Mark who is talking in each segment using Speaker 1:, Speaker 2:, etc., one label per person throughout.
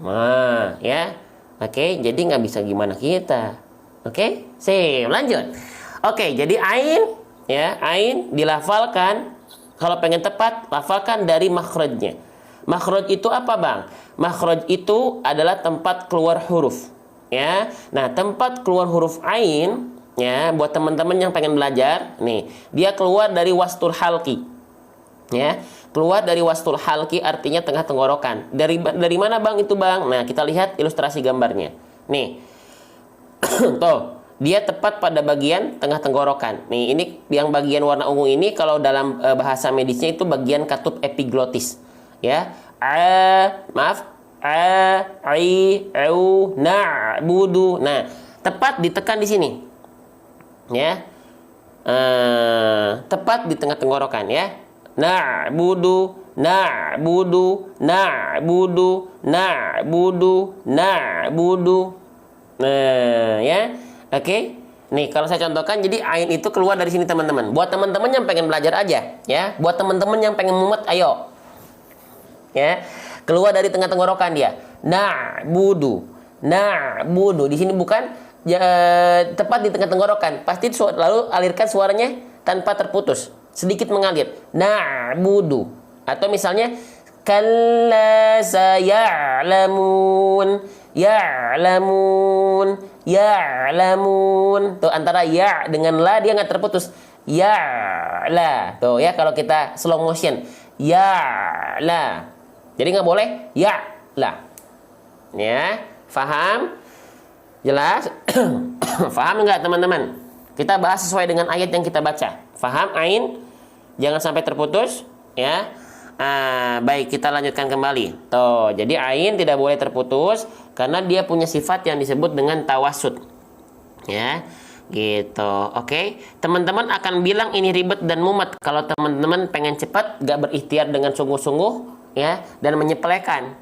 Speaker 1: Nah, ya. Oke, jadi nggak bisa gimana kita. Oke, sip, lanjut. Oke, jadi ain, ya, ain dilafalkan. Kalau pengen tepat, lafalkan dari makhrajnya. Makhraj itu apa, Bang? Makhraj itu adalah tempat keluar huruf, ya. Nah, tempat keluar huruf ain, ya, buat teman-teman yang pengen belajar, nih, dia keluar dari wastul halqi, ya. Keluar dari wastul halqi artinya tengah tenggorokan. Dari mana, Bang, itu, Bang? Nah, kita lihat ilustrasi gambarnya. Nih. Tuh. Dia tepat pada bagian tengah tenggorokan. Nih, ini yang bagian warna ungu ini kalau dalam bahasa medisnya itu bagian katup epiglotis. Ya. Maaf. Na'budu. Nah, tepat ditekan di sini. Ya. Tepat di tengah tenggorokan, ya. Na'budu, na'budu, na'budu, na'budu, na'budu. Nah, ya. Oke. Nih, kalau saya contohkan, jadi ain itu keluar dari sini, teman-teman. Buat teman-teman yang pengen belajar aja, ya. Buat teman-teman yang pengen mumet, ayo. Ya. Keluar dari tengah tenggorokan dia. Na'budu. Na'budu. Di sini bukan ya, tepat di tengah tenggorokan. Pasti lalu alirkan suaranya tanpa terputus. Sedikit mengalir. Na'budu. Atau misalnya kalla saya'lamun. Ya'lamun. Ya'lamun. Tuh antara ya dengan la dia nggak terputus. Ya'la. Tuh ya kalau kita slow motion. Ya'la. Jadi nggak boleh ya'la. Ya, faham? Jelas? Faham nggak, teman-teman? Kita bahas sesuai dengan ayat yang kita baca. Faham ain? Jangan sampai terputus, ya. Baik, kita lanjutkan kembali. Tuh, jadi ain tidak boleh terputus karena dia punya sifat yang disebut dengan tawasud. Ya, gitu. Oke, teman-teman akan bilang ini ribet dan mumet kalau teman-teman pengen cepat, gak berikhtiar dengan sungguh-sungguh, ya, dan menyepelekan.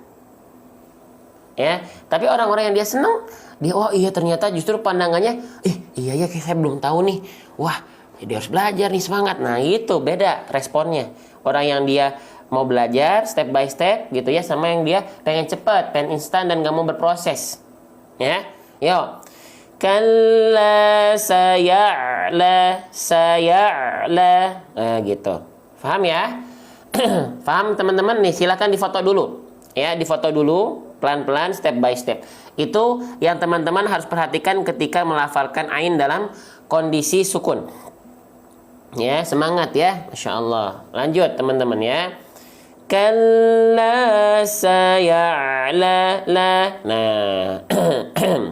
Speaker 1: Ya, tapi orang-orang yang dia senang, dia oh iya ternyata justru pandangannya, iya ya saya belum tahu nih. Wah, jadi harus belajar nih, semangat. Nah, itu beda responnya. Orang yang dia mau belajar step by step gitu ya, sama yang dia pengen cepat, pengen instan dan gak mau berproses. Ya. Yo. Kalla saya'la. Gitu. Paham ya? Paham, teman-teman? Nih, silakan difoto dulu. Ya, difoto dulu pelan-pelan step by step. Itu yang teman-teman harus perhatikan ketika melafalkan ain dalam kondisi sukun. Ya, semangat ya. Masya Allah. Lanjut, teman-teman ya. Kalla saya'la. Nah,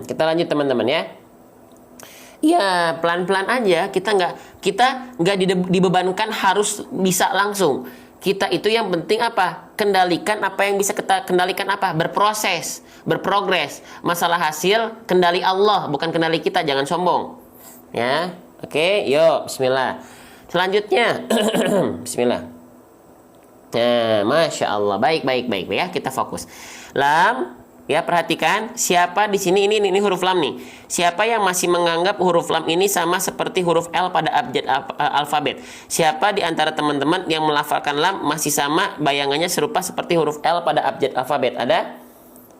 Speaker 1: kita lanjut, teman-teman ya. Ya, pelan-pelan aja. Kita nggak dibebankan harus bisa langsung. Kita itu yang penting apa? Kendalikan apa yang bisa kita kendalikan apa? Berproses, berprogres. Masalah hasil kendali Allah, bukan kendali kita. Jangan sombong. Ya, oke. Yuk, bismillah. Selanjutnya, bismillah. Nah, Masya Allah. Baik ya, kita fokus. Lam, ya perhatikan. Siapa di sini ini huruf lam nih. Siapa yang masih menganggap huruf lam ini sama seperti huruf L pada abjad alfabet? Siapa di antara teman-teman yang melafalkan lam masih sama bayangannya serupa seperti huruf L pada abjad alfabet? Ada?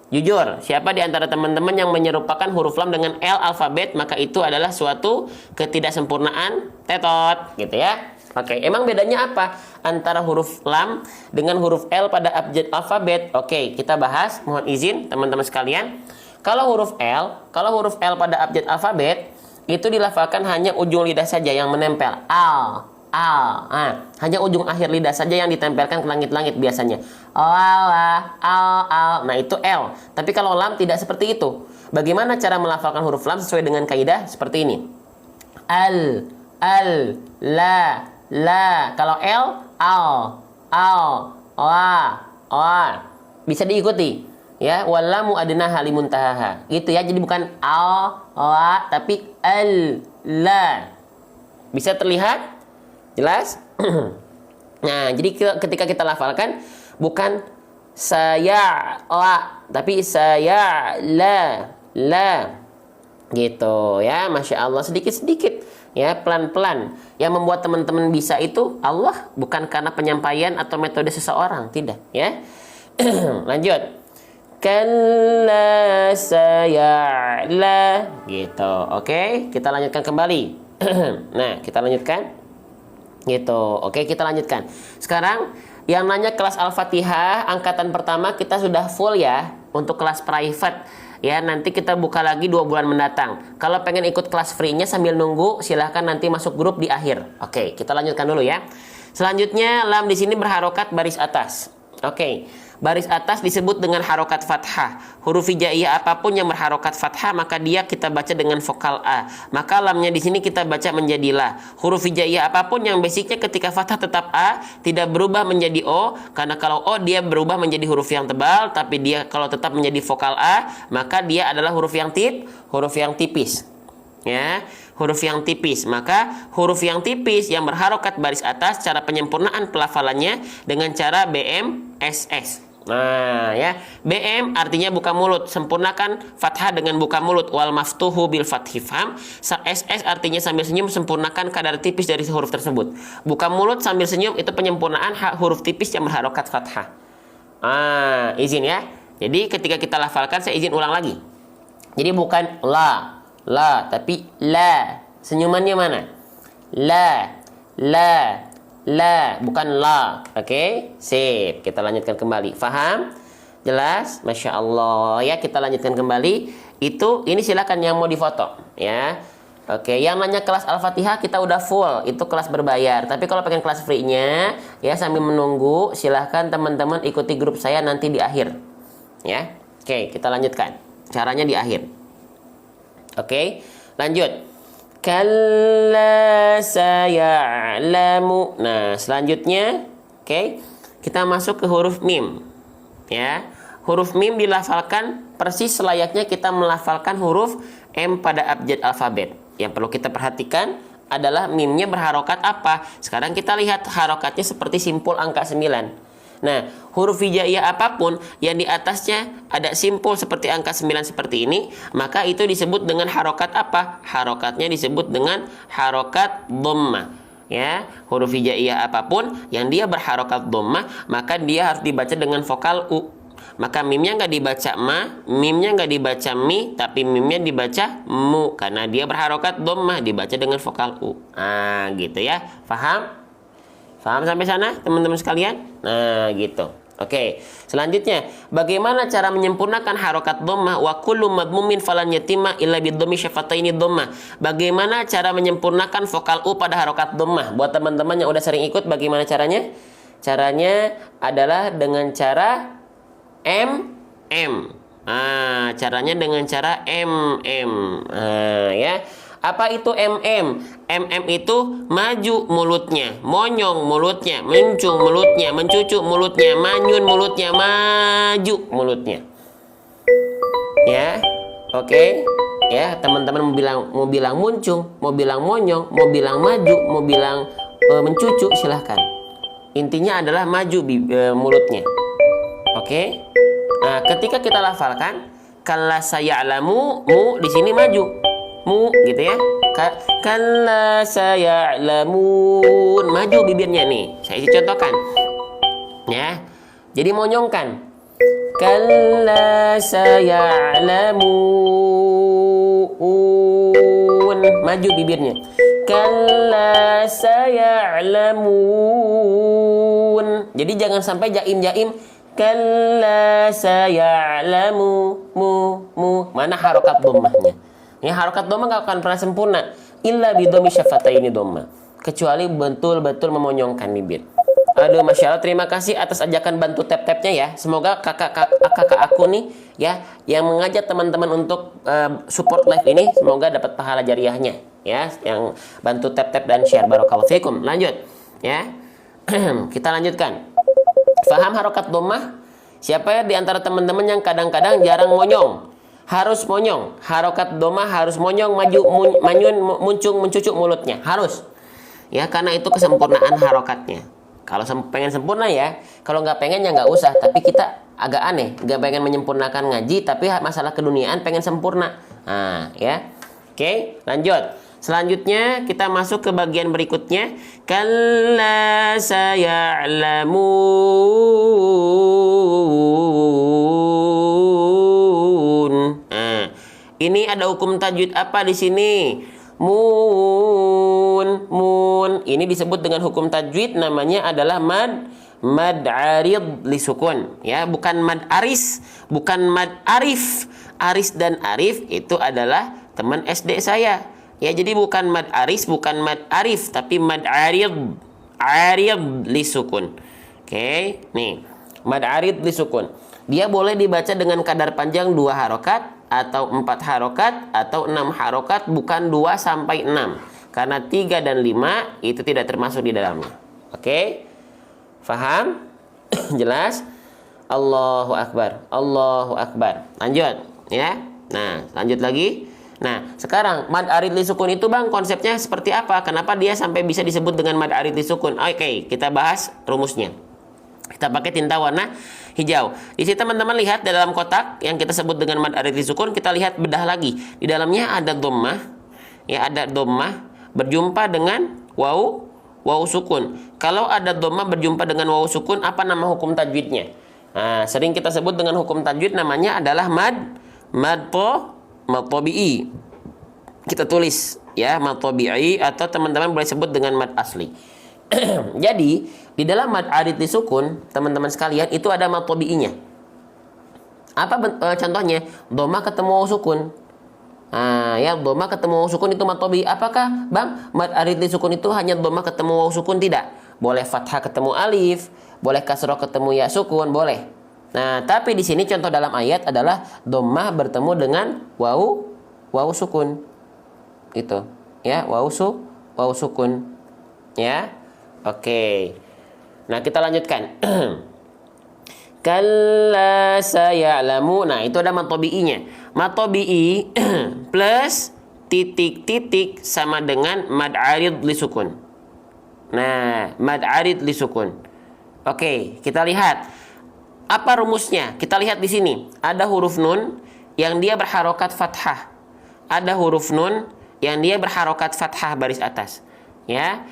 Speaker 1: Jujur, siapa di antara teman-teman yang menyerupakan huruf lam dengan L alfabet, maka itu adalah suatu ketidaksempurnaan tetot, gitu ya. Oke, emang bedanya apa antara huruf lam dengan huruf L pada abjad alfabet? Oke, kita bahas. Mohon izin teman-teman sekalian. Kalau huruf L pada abjad alfabet itu dilafalkan hanya ujung lidah saja yang menempel. Al. Hanya ujung akhir lidah saja yang ditempelkan ke langit-langit biasanya. Al. Nah, itu L. Tapi kalau lam tidak seperti itu. Bagaimana cara melafalkan huruf lam sesuai dengan kaidah seperti ini? Al, la. Kalau L, al, wa. Bisa diikuti, ya. Walamu adna halimuntahaha. Gitu ya. Jadi bukan al, wa, tapi al, la. Bisa terlihat? Jelas? Nah, jadi ketika kita lafalkan bukan saya la, tapi saya la. Gitu ya. Masya Allah, sedikit-sedikit. Ya, pelan-pelan. Yang membuat teman-teman bisa itu Allah, bukan karena penyampaian atau metode seseorang, tidak, ya. Lanjut. Kalla saya'la. Gitu. Oke, kita lanjutkan kembali. Nah, kita lanjutkan. Gitu. Oke, kita lanjutkan. Sekarang yang nanya kelas Al-Fatihah angkatan pertama kita sudah full ya untuk kelas private. Ya, nanti kita buka lagi 2 bulan mendatang. Kalau pengen ikut kelas free-nya sambil nunggu, silahkan nanti masuk grup di akhir. Oke, kita lanjutkan dulu ya. Selanjutnya, lam di sini berharokat baris atas. Oke, baris atas disebut dengan harokat fathah. Huruf hijaiyah apapun yang berharokat fathah maka dia kita baca dengan vokal A. Maka lamnya di sini kita baca menjadi la. Huruf hijaiyah apapun yang basicnya ketika fathah tetap A, tidak berubah menjadi O. Karena kalau O dia berubah menjadi huruf yang tebal, tapi dia kalau tetap menjadi vokal A, maka dia adalah huruf yang tipis. Ya, huruf yang tipis. Maka huruf yang tipis yang berharokat baris atas, cara penyempurnaan pelafalannya dengan cara BMSS. Nah, ya, BM artinya buka mulut, sempurnakan fathah dengan buka mulut. Wal maftuhu bil fathi fam. SS artinya sambil senyum, sempurnakan kadar tipis dari huruf tersebut. Buka mulut sambil senyum itu penyempurnaan huruf tipis yang berharokat fathah. Izin ya. Jadi ketika kita lafalkan, saya izin ulang lagi. Jadi bukan la, tapi la. Senyumannya mana? La, bukan la. Oke, sip. Kita lanjutkan kembali. Faham? Jelas? Masya Allah. Ya, kita lanjutkan kembali. Ini silakan yang mau difoto. Ya. Oke, yang nanya kelas Al-Fatihah kita udah full. Itu kelas berbayar. Tapi kalau pengen kelas free-nya, ya sambil menunggu, silahkan teman-teman ikuti grup saya nanti di akhir. Ya. Oke, kita lanjutkan. Caranya di akhir. Oke, lanjut. Kalla saya'lamu. Nah, selanjutnya, oke, kita masuk ke huruf mim. Ya, huruf mim dilafalkan persis selayaknya kita melafalkan huruf M pada abjad alfabet. Yang perlu kita perhatikan adalah mimnya berharokat apa. Sekarang kita lihat harokatnya seperti simpul angka 9. Nah, huruf hijaiyah apapun yang di atasnya ada simpul seperti angka 9 seperti ini, maka itu disebut dengan harokat apa? Harokatnya disebut dengan harokat dhammah. Ya, huruf hijaiyah apapun yang dia berharokat dhammah, maka dia harus dibaca dengan vokal U. Maka mimnya nggak dibaca ma, mimnya nggak dibaca mi, tapi mimnya dibaca mu karena dia berharokat dhammah, dibaca dengan vokal U. Gitu ya. Paham? Paham sampai sana teman-teman sekalian? Nah, gitu. Oke. Selanjutnya, bagaimana cara menyempurnakan harokat dhammah wa kullu madmumin falan yatima illa bidhammi syafataini dhammah. Bagaimana cara menyempurnakan vokal U pada harokat dhammah? Buat teman-teman yang udah sering ikut, bagaimana caranya? Caranya adalah dengan cara caranya dengan cara ya. Apa itu MM itu maju mulutnya, monyong mulutnya, mencung mulutnya, mencucuk mulutnya, manyun mulutnya, maju mulutnya. Ya. Oke. Ya, teman-teman mau bilang muncung, mau bilang monyong, mau bilang maju, mau bilang mencucuk, silahkan. Intinya adalah maju mulutnya. Oke. Nah, ketika kita lafalkan kalla saya'lamu, mu di sini maju. Mu gitu ya. Kalla saya'lamun, maju bibirnya nih. Saya isi contohkan. Ya. Jadi monyongkan. Kalla saya'lamun, maju bibirnya. Kalla saya'lamun. Jadi jangan sampai jaim. Kalla saya'lamu mu. Mana harokat dhammahnya? Ya, harokat dhammah nggak akan pernah sempurna illa bidhammi syafataini dhammah, kecuali betul-betul memonyongkan bibir. Aduh, Masya Allah, terima kasih atas ajakan bantu tap-tapnya ya. Semoga kakak aku nih ya yang mengajak teman-teman untuk support live ini, semoga dapat pahala jariahnya ya, yang bantu tap-tap dan share. Barakallahu fikum. Lanjut ya. Kita lanjutkan. Faham harokat dhammah? Siapa ya di antara teman-teman yang kadang-kadang jarang monyong? Harus monyong. Harokat dhammah harus monyong, maju, manyun, muncung, mencucuk mulutnya. Harus. Ya, karena itu kesempurnaan harokatnya. Kalau pengen sempurna ya. Kalau nggak pengen ya nggak usah. Tapi kita agak aneh. Nggak pengen menyempurnakan ngaji, tapi masalah keduniaan pengen sempurna. Nah, ya. Oke, lanjut. Selanjutnya kita masuk ke bagian berikutnya. Kalla saya'lamun. Nah, ini ada hukum tajwid apa di sini? Mun. Ini disebut dengan hukum tajwid, namanya adalah mad arid li sukun, ya, bukan mad aris, bukan mad arif. Aris dan arif itu adalah teman SD saya. Ya, jadi bukan mad aris, bukan mad arif, tapi mad arid. Arid li sukun. Oke, nih. Mad arid li sukun. Dia boleh dibaca dengan kadar panjang 2 harokat atau 4 harokat atau 6 harokat, bukan 2 sampai 6. Karena 3 dan 5 itu tidak termasuk di dalamnya. Oke? Faham? Jelas? Allahu Akbar. Allahu Akbar. Lanjut, ya. Nah, lanjut lagi. Nah, sekarang mad arid li sukun itu, Bang, konsepnya seperti apa? Kenapa dia sampai bisa disebut dengan mad arid li sukun? Oke, kita bahas rumusnya. Kita pakai tinta warna hijau. Di sini teman-teman lihat di dalam kotak yang kita sebut dengan mad arid li sukun, kita lihat bedah lagi. Di dalamnya ada dhammah, ya, ada dhammah berjumpa dengan waw sukun. Kalau ada dhammah berjumpa dengan waw sukun, apa nama hukum tajwidnya? Nah, sering kita sebut dengan hukum tajwid, namanya adalah mad tabi'i. Kita tulis, ya, mad tabi'i, atau teman-teman boleh sebut dengan mad asli. Jadi di dalam mad arid li sukun, teman-teman sekalian, itu ada mad tabi'inya. Apa contohnya? Dhammah ketemu waw sukun. Nah, ya, dhammah ketemu waw sukun itu mad tabi'i. Apakah, Bang, mad arid li sukun itu hanya dhammah ketemu waw sukun? Tidak. Boleh fathah ketemu alif, boleh kasroh ketemu ya sukun, boleh. Nah, tapi di sini contoh dalam ayat adalah dhammah bertemu dengan waw sukun. Gitu. Ya, waw sukun. Ya. Oke. Nah, kita lanjutkan. Kalla saya'lamu. Nah, itu ada mad tabi'inya. Mad tabi'i plus titik-titik sama dengan mad arid li sukun. Nah, mad arid li sukun. Oke, kita lihat. Apa rumusnya? Kita lihat di sini. Ada huruf nun yang dia berharokat fathah. Ada huruf nun yang dia berharokat fathah baris atas. Ya.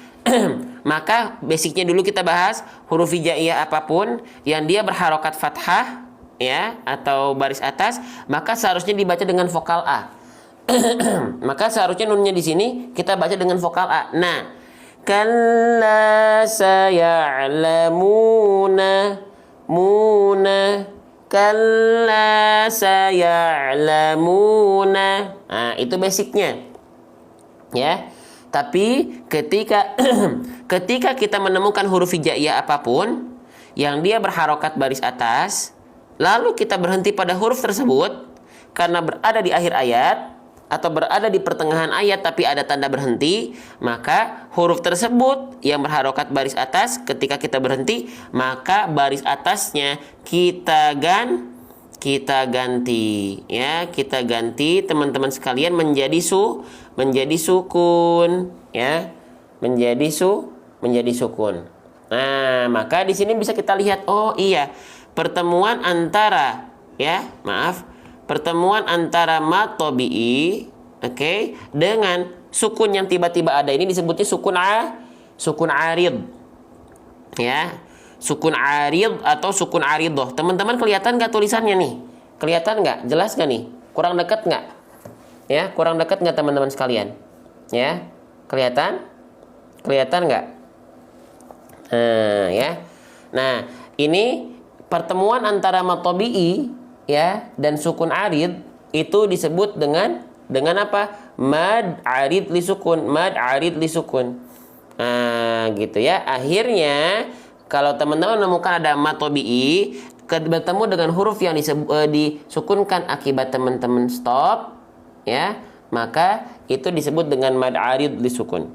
Speaker 1: Maka basicnya dulu kita bahas huruf hijaiyah apapun yang dia berharokat fathah, ya, atau baris atas, maka seharusnya dibaca dengan vokal A. Maka seharusnya nunnya di sini kita baca dengan vokal A. Nah, kalla saya'lamuna, kalla saya'lamuna. Nah, itu basicnya, ya. Tapi ketika kita menemukan huruf hijaiyah apapun yang dia berharokat baris atas, lalu kita berhenti pada huruf tersebut karena berada di akhir ayat atau berada di pertengahan ayat tapi ada tanda berhenti, maka huruf tersebut yang berharokat baris atas, ketika kita berhenti, maka baris atasnya kita ganti, ya, kita ganti teman-teman sekalian menjadi sukun, ya, menjadi sukun. Nah, maka di sini bisa kita lihat, oh iya, pertemuan antara mad tabi'i, oke, dengan sukun yang tiba-tiba ada ini disebutnya sukun arid, ya. Sukun arid atau sukun aridoh. Teman-teman kelihatan nggak tulisannya nih? Kelihatan nggak? Jelas nggak nih? Kurang dekat nggak? Ya, kurang dekat nggak teman-teman sekalian? Ya, kelihatan? Kelihatan nggak? Ya. Nah, ini pertemuan antara mad tabi'i, ya, dan sukun arid itu disebut dengan apa? Mad arid li sukun. Mad arid li sukun. Nah, gitu ya. Akhirnya kalau teman-teman menemukan ada mad tabi'i bertemu dengan huruf yang disukunkan akibat teman-teman stop, ya, maka itu disebut dengan mad arid li sukun.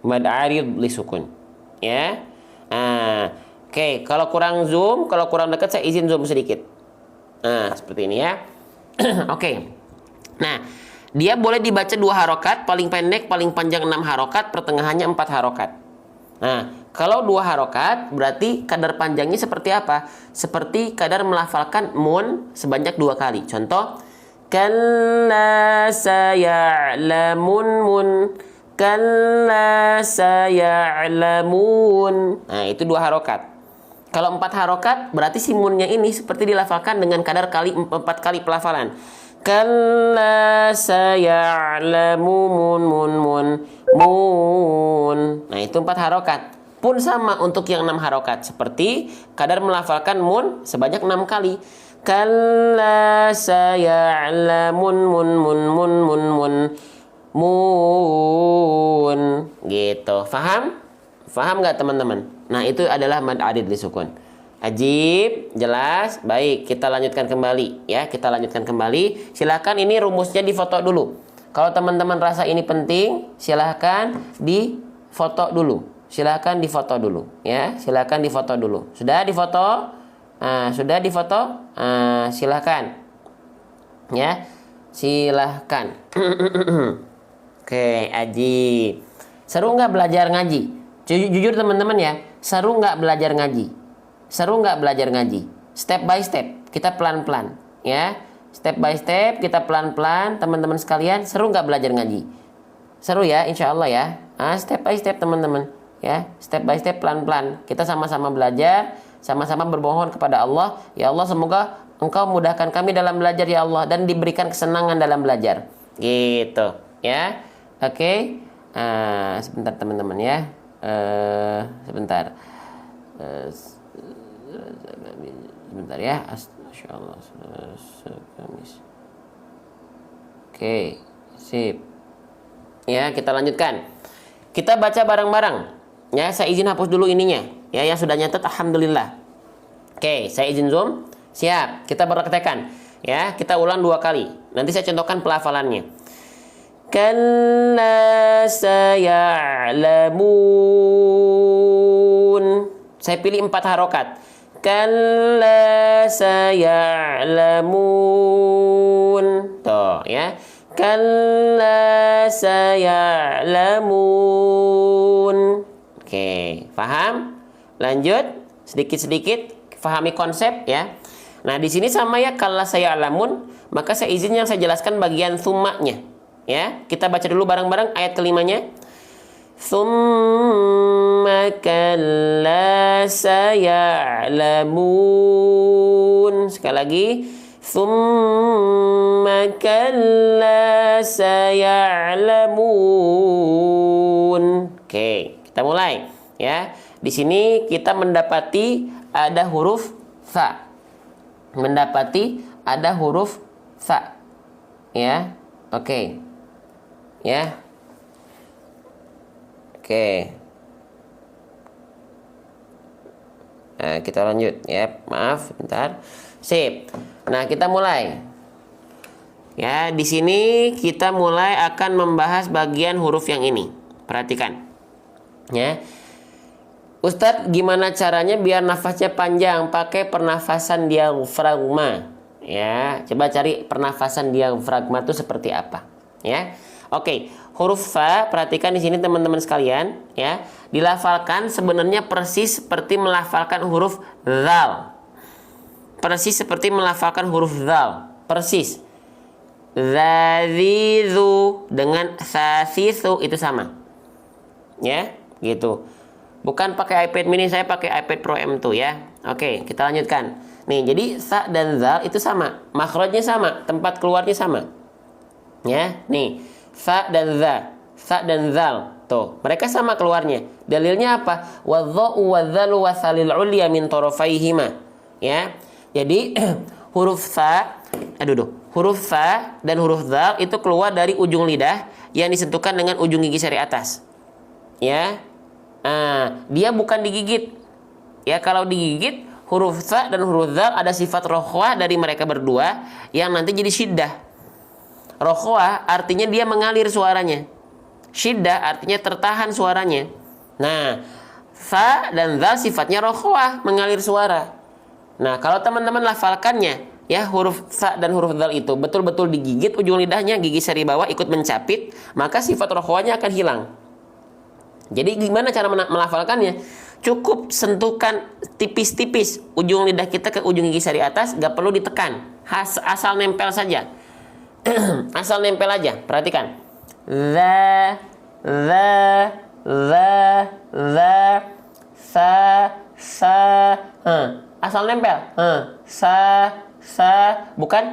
Speaker 1: Mad arid li sukun, ya. Oke, kalau kurang dekat saya izin zoom sedikit. Nah, seperti ini, ya. Oke. Nah, dia boleh dibaca 2 harokat, paling pendek, paling panjang 6 harokat, pertengahannya 4 harokat. Nah, kalau 2 harokat berarti kadar panjangnya seperti apa? Seperti kadar melafalkan mun sebanyak 2 kali. Contoh, Kalla saya'lamun mun. Kalla saya'lamun. Nah, itu 2 harokat. Kalau 4 harokat, berarti si munnya ini seperti dilafalkan dengan kadar 4 kali pelafalan. Kalla saya'lamu mun. Nah, itu 4 harokat. Pun sama untuk yang 6 harokat. Seperti kadar melafalkan mun sebanyak 6 kali. Kalla saya'lamun mun. Gitu. Faham? Faham nggak teman-teman? Nah, itu adalah mad adid li sukun. Ajib, jelas. Baik, kita lanjutkan kembali ya. Kita lanjutkan kembali. Silakan ini rumusnya difoto dulu. Kalau teman-teman rasa ini penting, silakan difoto dulu. Silakan difoto dulu ya. Silakan difoto dulu. Sudah difoto? Sudah difoto? Silakan. Ya. Silakan. Oke, ajib. Seru nggak belajar ngaji? Jujur teman-teman ya, seru nggak belajar ngaji? Seru nggak belajar ngaji? Step by step, kita pelan-pelan ya. Step by step, kita pelan-pelan. Teman-teman sekalian, seru nggak belajar ngaji? Seru ya, insya Allah ya. Step by step teman-teman ya. Step by step, pelan-pelan. Kita sama-sama belajar, sama-sama bermohon kepada Allah. Ya Allah, semoga Engkau mudahkan kami dalam belajar ya Allah, dan diberikan kesenangan dalam belajar. Gitu ya. Oke. Sebentar teman-teman ya. Sebentar ya. Masya Allah. Oke, sip ya. Kita lanjutkan, kita baca bareng-bareng ya. Saya izin hapus dulu ininya ya, yang sudah nyatet alhamdulillah. Oke, saya izin zoom. Siap, kita praktekkan ya. Kita ulang 2 kali, nanti saya contohkan pelafalannya. Kalla saya'lamun. Saya pilih 4 harokat. Kalla saya'lamun. Tuh ya. Kalla saya'lamun. Oke, paham? Lanjut sedikit-sedikit, pahami konsep ya. Nah, di sini sama ya, kalla saya'lamun, maka saya izin yang saya jelaskan bagian thummanya. Ya, kita baca dulu bareng-bareng ayat kelimanya. Tsumma kalla saya'lamun. Sekali lagi. Tsumma kalla saya'lamun. Oke, kita mulai ya. Di sini kita mendapati ada huruf tha. Mendapati ada huruf tha. Ya. Oke. Ya. Oke. Nah, kita lanjut ya. Maaf, bentar. Sip. Nah, kita mulai. Ya, di sini kita mulai akan membahas bagian huruf yang ini. Perhatikan. Ya. Ustadz, gimana caranya biar nafasnya panjang? Pakai pernafasan diafragma. Ya, coba cari pernafasan diafragma itu seperti apa. Ya. Oke, huruf fa, perhatikan di sini teman-teman sekalian, ya. Dilafalkan sebenarnya persis seperti melafalkan huruf dzal. Persis seperti melafalkan huruf dzal, persis. Zazizu dengan sasisu itu sama. Ya, gitu. Bukan pakai iPad mini, saya pakai iPad Pro M2 ya. Oke, kita lanjutkan. Nih, jadi sa dan zal itu sama, makhrajnya sama, tempat keluarnya sama. Ya, nih. Sa dan za, sa dan zal, tuh mereka sama keluarnya. Dalilnya apa? Wadh-dha'u wadh-dhalu wasalil ulya min tarafaihima. Ya, jadi huruf sa, huruf sa dan huruf zal itu keluar dari ujung lidah yang disentuhkan dengan ujung gigi seri atas. Ya, dia bukan digigit. Ya, kalau digigit huruf sa dan huruf zal ada sifat rokhwah dari mereka berdua yang nanti jadi syiddah. Rokhwah artinya dia mengalir suaranya. Syiddah artinya tertahan suaranya. Nah, fa dan zal sifatnya rokhwah, mengalir suara. Nah, kalau teman-teman lafalkannya, ya huruf fa dan huruf zal itu betul-betul digigit ujung lidahnya, gigi seri bawah ikut mencapit, maka sifat rokhwahnya akan hilang. Jadi gimana cara melafalkannya? Cukup sentuhkan tipis-tipis ujung lidah kita ke ujung gigi seri atas, gak perlu ditekan, asal nempel saja. Asal nempel aja, perhatikan. Za, sa, asal nempel. Sa, bukan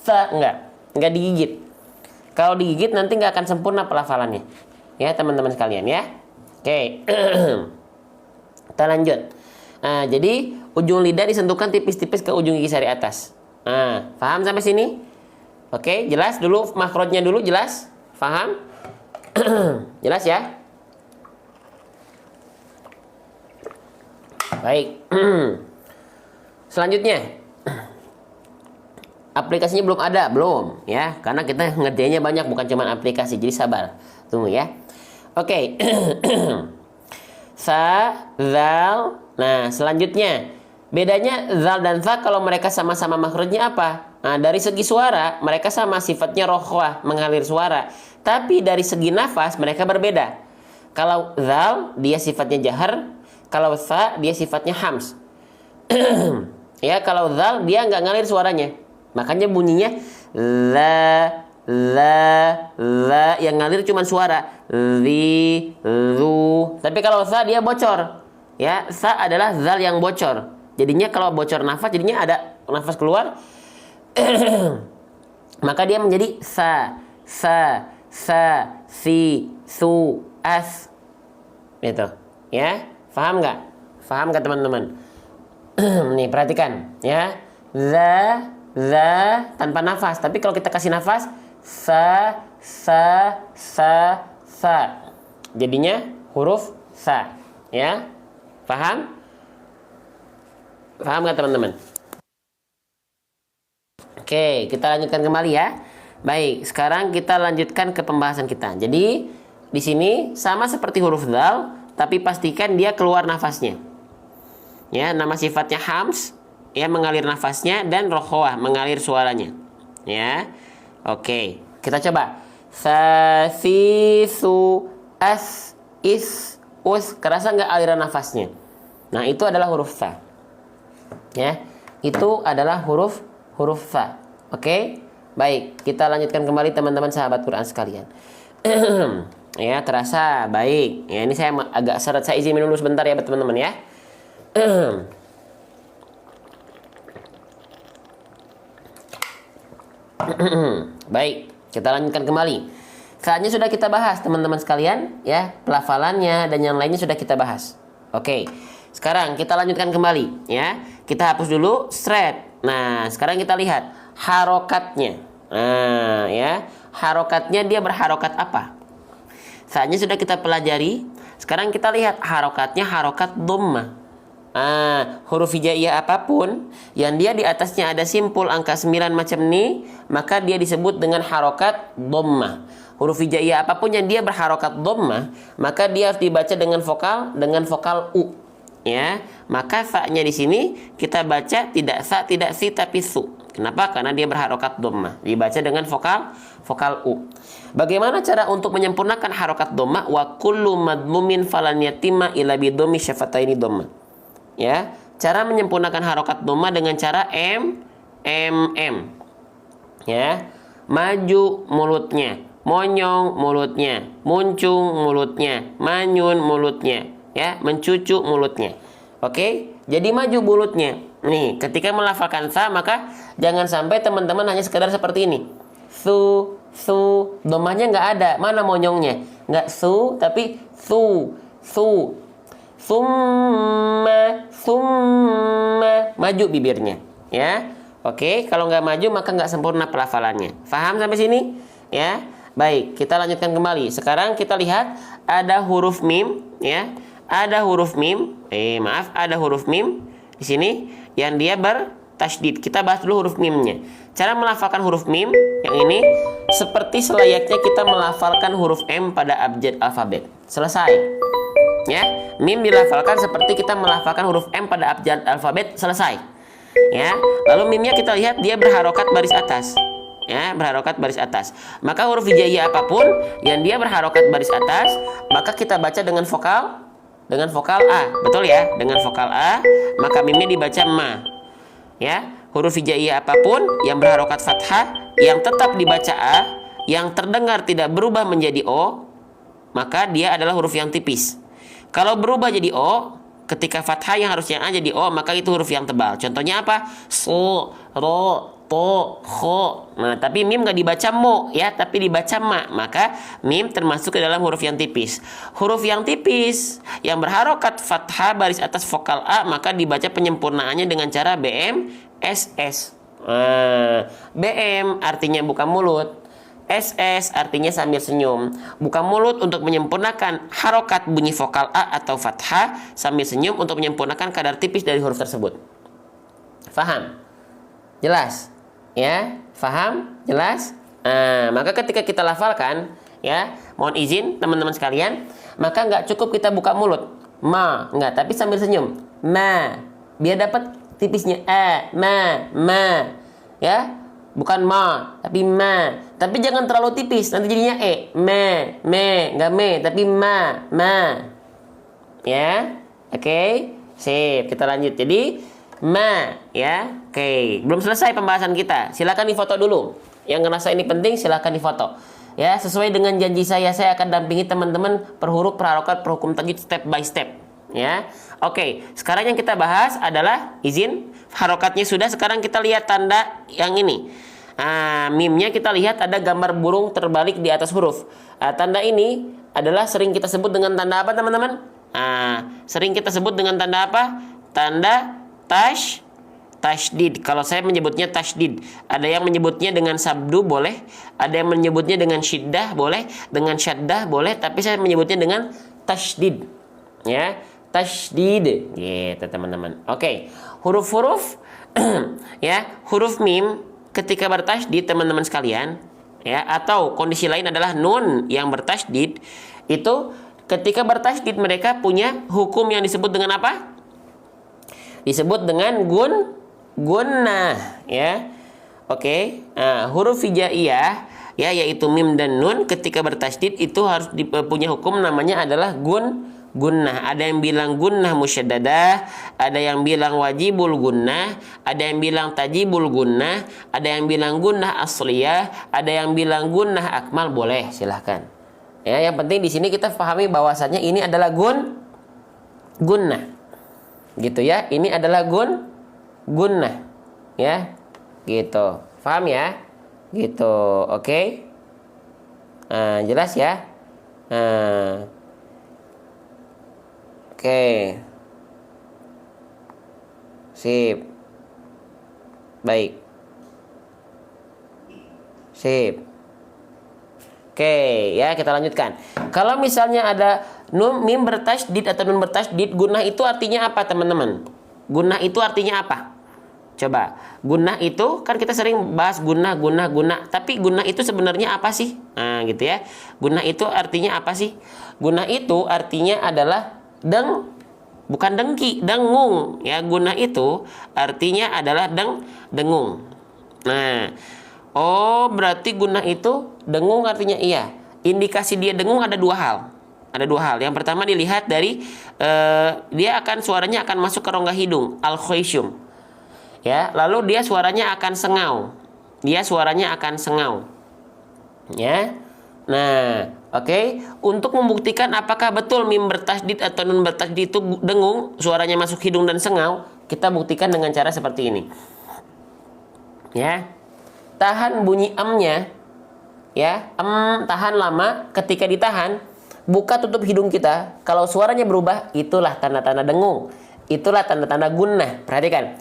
Speaker 1: za, enggak digigit. Kalau digigit nanti nggak akan sempurna pelafalannya. Ya, teman-teman sekalian ya. Oke. Kita lanjut. Nah, jadi ujung lidah disentuhkan tipis-tipis ke ujung gigi sari atas. Nah, paham sampai sini? Oke, jelas dulu makrotnya dulu, jelas? Paham? Jelas ya? Baik. Selanjutnya, aplikasinya belum ada, belum ya, karena kita ngerjainnya banyak, bukan cuma aplikasi, jadi sabar, tunggu ya. Oke. Sa, zal. Nah, selanjutnya bedanya zal dan za kalau mereka sama-sama makhrajnya apa? Nah, dari segi suara mereka sama, sifatnya rokhwah, mengalir suara. Tapi dari segi nafas mereka berbeda. Kalau zal dia sifatnya jahar, kalau sa dia sifatnya hams. Ya, kalau zal dia nggak ngalir suaranya. Makanya bunyinya la, yang ngalir cuma suara li, lu. Tapi kalau sa dia bocor. Ya, sa adalah zal yang bocor. Jadinya kalau bocor nafas jadinya ada nafas keluar. Maka dia menjadi sa, si, su, as. Gitu. Ya, paham nggak? Paham nggak teman-teman? Nih, perhatikan ya. Za tanpa nafas. Tapi kalau kita kasih nafas, sa. Jadinya huruf sa. Ya, paham? Paham nggak teman-teman? Oke, kita lanjutkan kembali ya. Baik, sekarang kita lanjutkan ke pembahasan kita. Jadi di sini sama seperti huruf dal, tapi pastikan dia keluar nafasnya. Ya, nama sifatnya hams, ya mengalir nafasnya, dan rokhwah mengalir suaranya. Ya, oke, kita coba. Sa, si, su, as, is, us. Kerasa nggak aliran nafasnya? Nah, itu adalah huruf sa. Ya, itu adalah huruf sa. Oke, baik, kita lanjutkan kembali teman-teman sahabat Quran sekalian. Ya, terasa baik. Ya, ini saya agak seret, saya izin minum dulu sebentar ya teman-teman ya. Baik, kita lanjutkan kembali. Saatnya sudah kita bahas teman-teman sekalian ya, pelafalannya dan yang lainnya sudah kita bahas. Oke, sekarang kita lanjutkan kembali ya. Kita hapus dulu straight. Nah, sekarang kita lihat harokatnya. Nah, ya, harokatnya dia berharokat apa? Saatnya sudah kita pelajari. Sekarang kita lihat harokatnya harokat dhammah. Huruf hijaiyah apapun yang dia di atasnya ada simpul angka 9 macam ini, maka dia disebut dengan harokat dhammah. Huruf hijaiyah apapun yang dia berharokat dhammah, maka dia harus dibaca dengan vokal u. Ya, maka sa-nya di sini kita baca tidak sa, tidak si, tapi su. Kenapa? Karena dia berharokat dhammah. Dibaca dengan vokal u. Bagaimana cara untuk menyempurnakan harokat dhammah? Wa kullu madmumin falan yatimma illa bi dhammi syafataini dhammah. Ya, cara menyempurnakan harokat dhammah dengan cara m. Ya, maju mulutnya, monyong mulutnya, muncung mulutnya, manyun mulutnya. Ya, mencucu mulutnya. Oke, jadi maju mulutnya. Nih, ketika melafalkan sa, maka jangan sampai teman-teman hanya sekedar seperti ini. Su, dhammahnya nggak ada. Mana monyongnya? Nggak su, tapi su. Summa, maju bibirnya. Ya, oke. Kalau nggak maju, maka nggak sempurna pelafalannya. Paham sampai sini? Ya, baik. Kita lanjutkan kembali. Sekarang kita lihat ada huruf mim. Ya. Ada huruf mim, ada huruf mim di sini yang dia bertasydid. Kita bahas dulu huruf mimnya. Cara melafalkan huruf mim yang ini seperti selayaknya kita melafalkan huruf M pada abjad alfabet. Selesai. Ya, mim dilafalkan seperti kita melafalkan huruf M pada abjad alfabet. Selesai. Ya, lalu mimnya kita lihat dia berharokat baris atas. Ya, berharokat baris atas. Maka huruf hijaiyah apapun yang dia berharokat baris atas, maka kita baca dengan vokal A, betul ya? Dengan vokal A, maka mimnya dibaca ma. Ya, huruf hijaiyah apapun yang berharokat fathah, yang tetap dibaca A, yang terdengar tidak berubah menjadi O, maka dia adalah huruf yang tipis. Kalau berubah jadi O, ketika fathah yang harusnya A jadi O, maka itu huruf yang tebal. Contohnya apa? So, ro, to, kho. Nah, tapi mim nggak dibaca mo ya, tapi dibaca ma. Maka mim termasuk ke dalam huruf yang tipis. Huruf yang tipis yang berharokat fathah baris atas vokal A, maka dibaca penyempurnaannya dengan cara BM SS. BM artinya buka mulut, SS artinya sambil senyum. Buka mulut untuk menyempurnakan harokat bunyi vokal A atau fathah, sambil senyum untuk menyempurnakan kadar tipis dari huruf tersebut. Faham? Jelas? Ya, faham? Jelas? Maka ketika kita lafalkan, ya, mohon izin teman-teman sekalian, maka nggak cukup kita buka mulut, ma, nggak, tapi sambil senyum, ma, biar dapat tipisnya ma, ya, bukan ma, tapi ma, tapi jangan terlalu tipis, nanti jadinya me, nggak me, tapi ma, ya, oke, sip, kita lanjut, jadi ma, ya, oke. Belum selesai pembahasan kita. Silakan difoto dulu. Yang ngerasa ini penting, silakan difoto. Ya, sesuai dengan janji saya akan dampingi teman-teman per huruf, per harokat, per hukum tajwid step by step. Ya, oke. Sekarang yang kita bahas adalah izin harokatnya sudah. Sekarang kita lihat tanda yang ini. Mimnya kita lihat ada gambar burung terbalik di atas huruf. Tanda ini adalah sering kita sebut dengan tanda apa, teman-teman? Sering kita sebut dengan tanda apa? Tanda tasydid. Kalau saya menyebutnya tasydid. Ada yang menyebutnya dengan sabdu boleh, ada yang menyebutnya dengan syiddah boleh, dengan syaddah boleh, tapi saya menyebutnya dengan tasydid. Ya, tasydid. Gitu, teman-teman. Oke. Huruf-huruf ya, huruf mim ketika bertasydid, teman-teman sekalian, ya, atau kondisi lain adalah nun yang bertasydid, itu ketika bertasydid mereka punya hukum yang disebut dengan apa? Disebut dengan gunnah, ya. Oke. Huruf hijaiyah, ya, yaitu mim dan nun ketika bertasydid itu harus punya hukum namanya adalah gunnah. Ada yang bilang gunnah musyaddadah, ada yang bilang wajibul gunnah, ada yang bilang tajibul gunnah, ada yang bilang gunnah asliyah, ada yang bilang gunnah akmal, boleh, silahkan. Ya, yang penting di sini kita pahami bahwasannya ini adalah gunnah. Gitu ya, ini adalah gunnah, ya, gitu, paham ya, gitu, oke. Jelas ya, oke, sip, baik, sip. Oke, ya, kita lanjutkan. Kalau misalnya ada mim bertasydid atau nun bertasydid, gunnah itu artinya apa, teman-teman? Gunnah itu artinya apa? Coba, gunnah itu kan kita sering bahas gunnah. Tapi gunnah itu sebenarnya apa sih? Gitu ya. Gunnah itu artinya apa sih? Gunnah itu artinya adalah bukan dengki, dengung. Ya, gunnah itu artinya adalah dengung. Nah, oh, berarti gunnah itu dengung artinya iya. Indikasi dia dengung ada dua hal. Yang pertama dilihat dari dia akan suaranya akan masuk ke rongga hidung, al-khayshum. Ya, lalu dia suaranya akan sengau. Ya. Nah, oke. Untuk membuktikan apakah betul mim bertasydid atau nun bertasydid itu dengung, suaranya masuk hidung dan sengau, kita buktikan dengan cara seperti ini. Ya. Tahan bunyi amnya, ya, tahan lama. Ketika ditahan, buka tutup hidung kita. Kalau suaranya berubah, itulah tanda-tanda dengung. Itulah tanda-tanda gunnah. Perhatikan,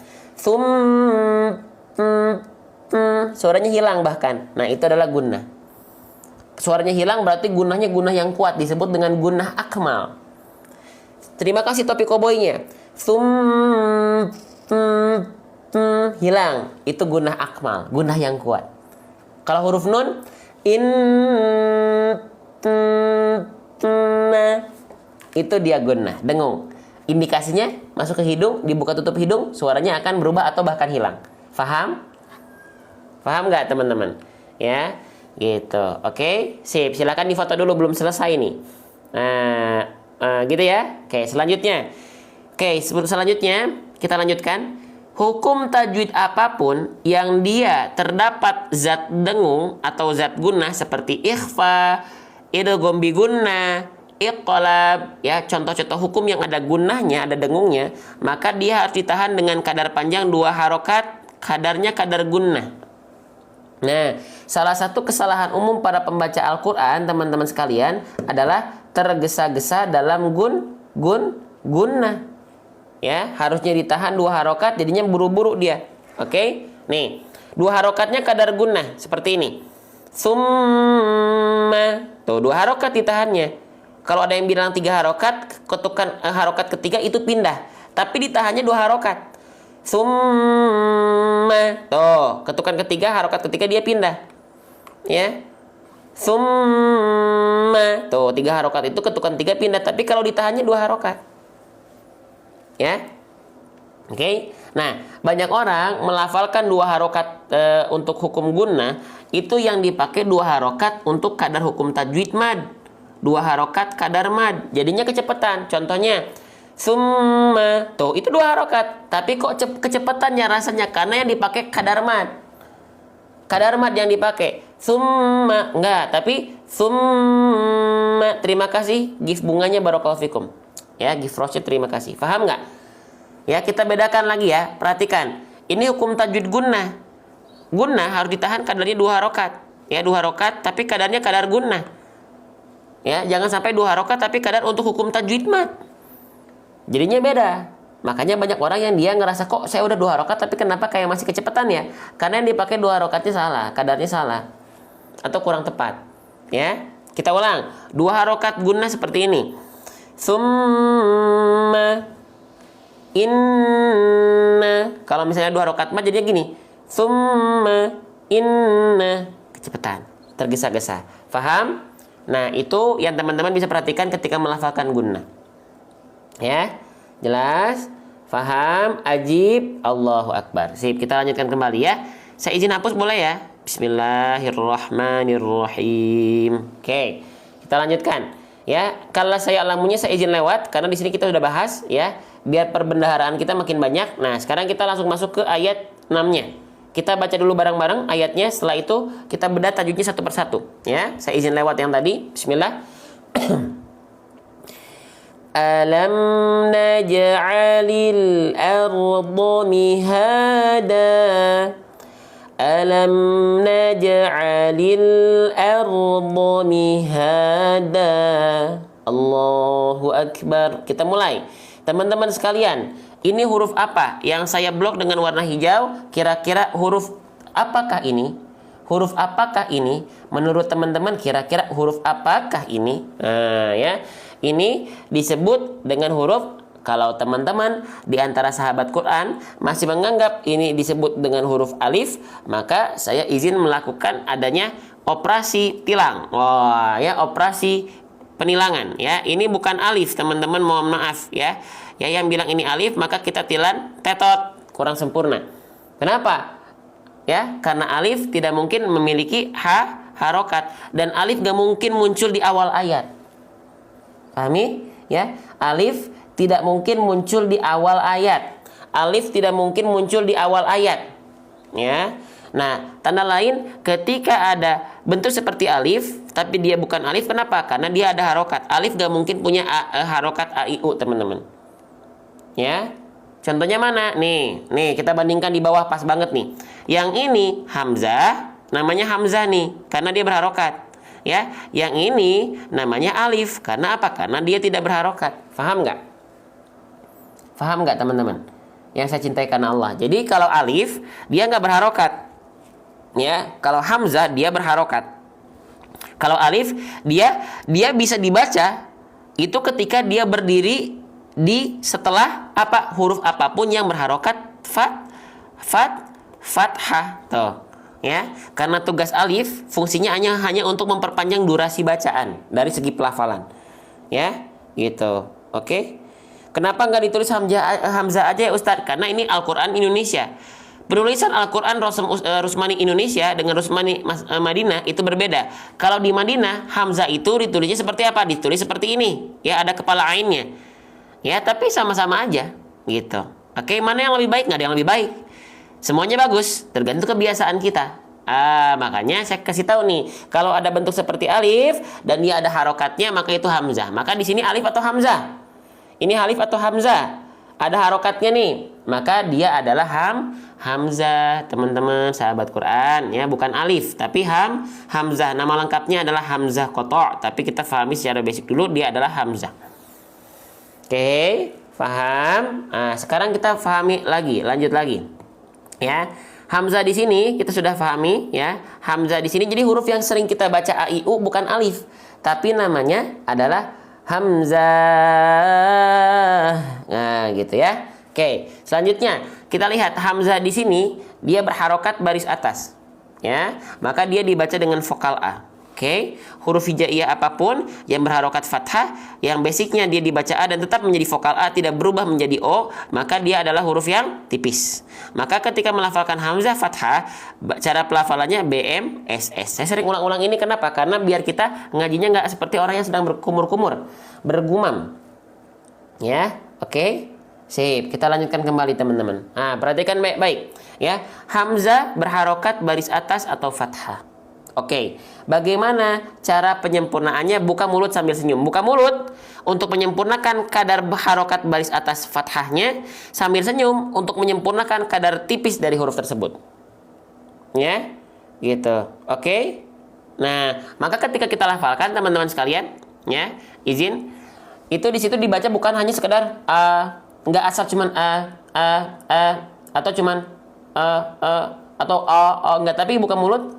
Speaker 1: suaranya hilang bahkan. Nah, itu adalah gunnah. Suaranya hilang berarti gunnahnya gunnah yang kuat, disebut dengan gunnah akmal. Terima kasih topi koboynya. Hilang, itu gunnah akmal, gunnah yang kuat. Kalau huruf nun, itu dia gunnah, dengung. Indikasinya masuk ke hidung, dibuka tutup hidung, suaranya akan berubah atau bahkan hilang. Faham? Faham nggak, teman-teman? Ya, gitu. Oke, sip. Silakan difoto dulu, belum selesai nih. Gitu ya. Oke, selanjutnya. Selanjutnya kita lanjutkan. hukum tajwid apapun yang dia terdapat zat dengung atau zat gunnah seperti ikhfa, idgham bi gunnah, iqlab, ya contoh-contoh hukum yang ada gunnahnya, ada dengungnya, maka dia harus ditahan dengan kadar panjang 2 harokat, kadarnya kadar gunnah. Nah, salah satu kesalahan umum para pembaca Al-Quran, teman-teman sekalian, adalah tergesa-gesa dalam gunnah. Ya, harusnya ditahan 2 harokat, jadinya buru-buru dia. Oke? Nih, 2 harokatnya kadar gunnah seperti ini. Summa. Tuh, 2 harokat ditahannya. Kalau ada yang bilang 3 harokat, ketukan harokat ketiga itu pindah. Tapi ditahannya 2 harokat. Summa. Tuh, ketukan ketiga, harokat ketiga dia pindah. Ya. Summa. Tuh, 3 harokat itu ketukan 3 pindah. Tapi kalau ditahannya 2 harokat. Ya. Oke. Nah, banyak orang melafalkan 2 harokat untuk hukum gunnah, itu yang dipakai 2 harokat untuk kadar hukum tajwid mad. 2 harokat kadar mad. Jadinya kecepatan. Contohnya summa. Tuh, itu 2 harokat. Tapi kok kecepatannya rasanya karena yang dipakai kadar mad. Kadar mad yang dipakai. Summa enggak, tapi summa. Terima kasih gift bunganya, barakallahu fikum. Ya, gift rose, terima kasih. Paham nggak? Ya, kita bedakan lagi ya. Perhatikan. Ini hukum tajwid gunnah. Gunnah harus ditahan kadarnya 2 harokat. Ya, 2 harokat tapi kadarnya kadar gunnah. Ya, jangan sampai 2 harokat tapi kadar untuk hukum tajwid mad. Jadinya beda. Makanya banyak orang yang dia ngerasa, kok saya udah 2 harokat tapi kenapa kayak masih kecepatan ya? Karena yang dipakai 2 harokatnya salah, kadarnya salah. Atau kurang tepat. Ya, kita ulang. 2 harokat gunnah seperti ini. Summa inna. Kalau misalnya 2 harokat mah jadinya gini. Summa inna. Kecepatan, tergesa-gesa. Faham? Nah, itu yang teman-teman bisa perhatikan ketika melafalkan gunnah. Ya, jelas? Faham? Ajib? Allahu Akbar. Sip, kita lanjutkan kembali ya. Saya izin hapus boleh ya? Bismillahirrahmanirrahim. Oke, kita lanjutkan. Ya, kalau saya alamunya saya izin lewat karena di sini kita sudah bahas ya, biar perbendaharaan kita makin banyak. Nah, sekarang kita langsung masuk ke ayat 6-nya. Kita baca dulu bareng-bareng ayatnya, setelah itu kita bedah tajwidnya satu persatu ya. Saya izin lewat yang tadi. Bismillah. Alam naj'alil arda mihada. Alam naj'alil arda mihada. Allahu Akbar. Kita mulai. Teman-teman sekalian, ini huruf apa yang saya blok dengan warna hijau? Kira-kira huruf apakah ini? Huruf apakah ini? Menurut teman-teman kira-kira huruf apakah ini? Nah, ya. Ini disebut dengan huruf. Kalau teman-teman di antara sahabat Quran masih menganggap ini disebut dengan huruf alif, maka saya izin melakukan adanya operasi tilang. Wah, ya, operasi penilangan ya. Ini bukan alif, teman-teman, mohon maaf ya. Ya, yang bilang ini alif maka kita tilan tetot, kurang sempurna. Kenapa? Ya, karena alif tidak mungkin memiliki harokat dan alif gak mungkin muncul di awal ayat. Pahami? Ya, alif tidak mungkin muncul di awal ayat. Alif tidak mungkin muncul di awal ayat. Ya. Nah, tanda lain ketika ada bentuk seperti alif tapi dia bukan alif, kenapa? Karena dia ada harokat. Alif gak mungkin punya harokat AIU, teman-teman. Ya. Contohnya mana? Nih kita bandingkan di bawah pas banget nih. Yang ini hamzah, namanya hamzah nih karena dia berharokat. Ya, yang ini namanya alif karena apa? Karena dia tidak berharokat. Paham nggak? Paham nggak, teman-teman? Yang saya cintai karena Allah. Jadi kalau alif dia nggak berharokat. Ya, kalau hamzah dia berharokat. Kalau alif dia bisa dibaca itu ketika dia berdiri di setelah apa, huruf apapun yang berharokat fathah. Tuh. Ya, karena tugas alif fungsinya hanya untuk memperpanjang durasi bacaan dari segi pelafalan. Ya, gitu. Oke. Kenapa nggak ditulis hamzah aja ya Ustadz? Karena ini Al-Quran Indonesia. Penulisan Al-Quran Rusmani Indonesia dengan Rusmani Madinah itu berbeda. Kalau di Madinah hamzah itu ditulisnya seperti apa? Ditulis seperti ini. Ya, ada kepala ainnya. Ya, tapi sama-sama aja gitu. Oke, mana yang lebih baik? Nggak ada yang lebih baik. Semuanya bagus, tergantung kebiasaan kita. Makanya saya kasih tahu nih, kalau ada bentuk seperti alif dan dia ada harokatnya, maka itu hamzah. Maka di sini alif atau hamzah? Ini alif atau hamzah? Ada harokatnya nih, maka dia adalah hamzah, teman-teman sahabat Quran, ya, bukan alif, tapi hamzah. Nama lengkapnya adalah hamzah qata', tapi kita pahami secara basic dulu, dia adalah hamzah. Oke, paham? Sekarang kita pahami lagi, lanjut lagi. Ya, hamzah di sini kita sudah pahami, ya. Hamzah di sini jadi huruf yang sering kita baca a i u bukan alif, tapi namanya adalah hamzah. Nah, gitu ya. Oke, selanjutnya kita lihat hamzah di sini dia berharokat baris atas, ya. Maka dia dibaca dengan vokal a. Oke, huruf hijaiyah apapun yang berharokat fathah, yang basicnya dia dibaca A dan tetap menjadi vokal A, tidak berubah menjadi O, maka dia adalah huruf yang tipis. Maka ketika melafalkan hamzah fathah, cara pelafalannya BMSS. Saya sering ulang-ulang ini kenapa? Karena biar kita ngajinya nggak seperti orang yang sedang berkumur-kumur, bergumam. Ya, oke. Sip, kita lanjutkan kembali teman-teman. Perhatikan baik-baik. Ya, hamzah berharokat baris atas atau fathah. Oke, bagaimana cara penyempurnaannya? Buka mulut sambil senyum. Buka mulut untuk menyempurnakan kadar harokat baris atas fathahnya, sambil senyum untuk menyempurnakan kadar tipis dari huruf tersebut. Ya, gitu. Oke. Nah, maka ketika kita lafalkan teman-teman sekalian, ya, izin, itu di situ dibaca bukan hanya sekedar nggak asal cuman atau cuman atau nggak, tapi buka mulut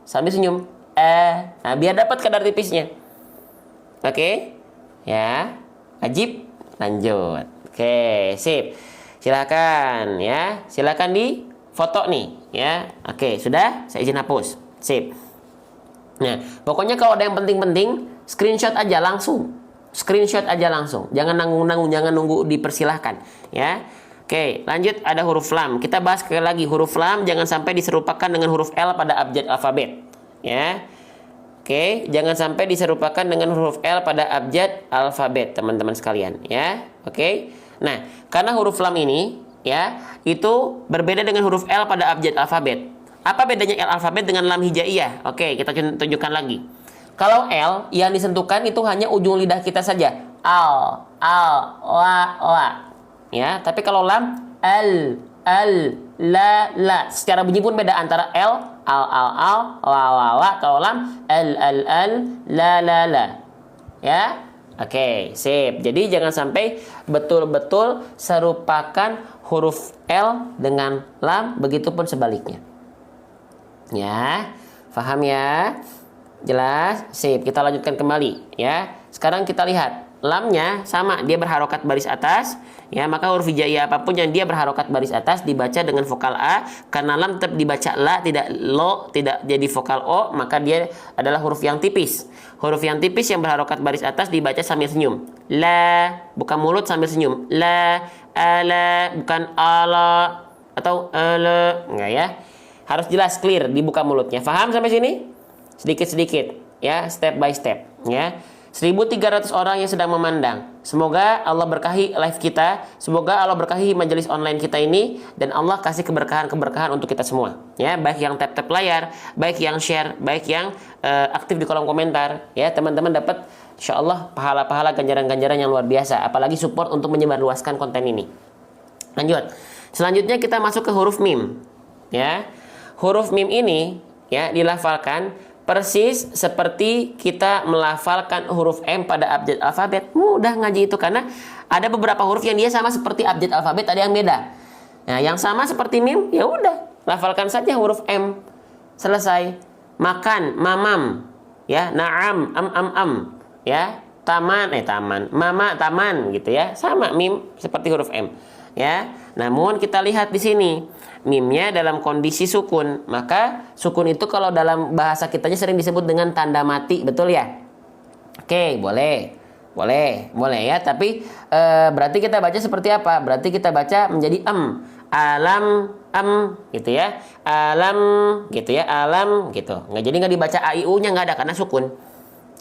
Speaker 1: sambil senyum. Nah, biar dapat kadar tipisnya. Oke. Ya. Ajib. Lanjut. Oke, sip. Silakan ya. Silakan di foto nih, ya. Oke, sudah? Saya izin hapus. Sip. Nah, pokoknya kalau ada yang penting-penting, screenshot aja langsung. Screenshot aja langsung. Jangan nanggung-nanggung, jangan nunggu dipersilahkan, ya. Oke, lanjut ada huruf lam. Kita bahas sekali lagi, huruf lam jangan sampai diserupakan dengan huruf L pada abjad alfabet. Ya. Oke, jangan sampai diserupakan dengan huruf L pada abjad alfabet, teman-teman sekalian. Ya. Oke. Nah, karena huruf lam ini, ya, itu berbeda dengan huruf L pada abjad alfabet. Apa bedanya L alfabet dengan lam hijaiyah? Oke, kita tunjukkan lagi. Kalau L yang disentuhkan itu hanya ujung lidah kita saja. Al, la. Ya, tapi kalau lam la. Secara bunyi pun beda antara L, al, la. Kalau lam la. Ya. Oke, sip. Jadi jangan sampai betul-betul serupakan huruf L dengan lam, begitupun sebaliknya. Ya. Paham ya? Jelas? Sip. Kita lanjutkan kembali, ya. Sekarang kita lihat. Lamnya sama, dia berharokat baris atas, ya, maka huruf hijaiyah apapun yang dia berharokat baris atas dibaca dengan vokal A. Karena lam tetap dibaca la, tidak lo, tidak jadi vokal O, maka dia adalah huruf yang tipis. Huruf yang tipis yang berharokat baris atas dibaca sambil senyum. La, buka mulut sambil senyum. La, ala, bukan ala atau ala, enggak ya. Harus jelas, clear, dibuka mulutnya. Paham sampai sini? Sedikit-sedikit, ya, step by step, ya. 1.300 orang yang sedang memandang. Semoga Allah berkahi live kita. Semoga Allah berkahi majelis online kita ini. Dan Allah kasih keberkahan untuk kita semua, ya. Baik yang tap-tap layar, baik yang share, baik yang aktif di kolom komentar, ya. Teman-teman dapat insyaallah pahala-pahala, ganjaran-ganjaran yang luar biasa. Apalagi support untuk menyebarluaskan konten ini. Lanjut. Selanjutnya kita masuk ke huruf mim, ya. Huruf mim ini, ya, dilafalkan persis seperti kita melafalkan huruf M pada abjad alfabet. Mudah ngaji itu karena ada beberapa huruf yang dia sama seperti abjad alfabet, ada yang beda. Nah, yang sama seperti mim, ya udah, lafalkan saja huruf M. Selesai. Makan, mamam, ya, na'am, am, ya, taman, mama, taman, gitu ya. Sama mim seperti huruf M, ya. Namun kita lihat di sini. Mimnya dalam kondisi sukun, maka sukun itu kalau dalam bahasa kitanya sering disebut dengan tanda mati, betul ya? Oke, boleh ya. Tapi berarti kita baca seperti apa? Berarti kita baca menjadi alam, gitu ya, alam, gitu ya, alam, gitu. Nggak dibaca a i u nya, nggak ada karena sukun.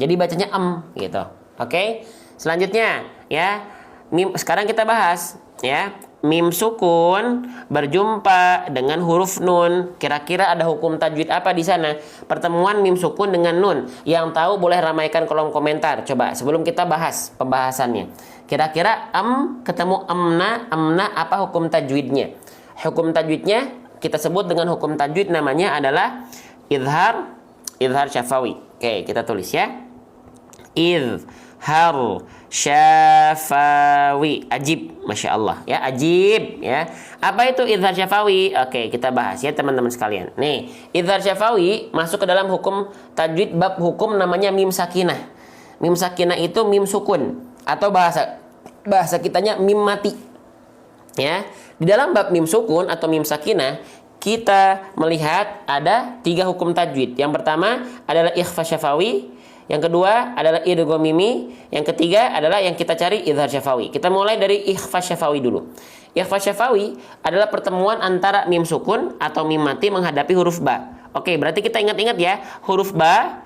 Speaker 1: Jadi bacanya gitu. Oke, selanjutnya ya, mim. Sekarang kita bahas, ya, mim sukun berjumpa dengan huruf nun. Kira-kira ada hukum tajwid apa di sana? Pertemuan mim sukun dengan nun. Yang tahu boleh ramaikan kolom komentar. Coba sebelum kita bahas pembahasannya. Kira-kira ketemu amna apa hukum tajwidnya? Hukum tajwidnya kita sebut dengan hukum tajwid, namanya adalah izhar syafawi. Oke, kita tulis ya. Izhar syafawi. Ajib, masya Allah ya, ajib ya. Apa itu izhar syafawi? Oke, kita bahas ya teman-teman sekalian. Nih, izhar syafawi masuk ke dalam hukum tajwid, bab hukum namanya mim sakinah. Mim sakinah itu mim sukun atau bahasa kitanya mim mati. Ya, di dalam bab mim sukun atau mim sakinah kita melihat ada 3 hukum tajwid. Yang pertama adalah ikhfa syafawi, yang kedua adalah idgham mimi, yang ketiga adalah yang kita cari izhar syafawi. Kita mulai dari ikhfa syafawi dulu. Ikhfa syafawi adalah pertemuan antara mim sukun atau mim mati menghadapi huruf ba. Oke, berarti kita ingat-ingat ya, huruf ba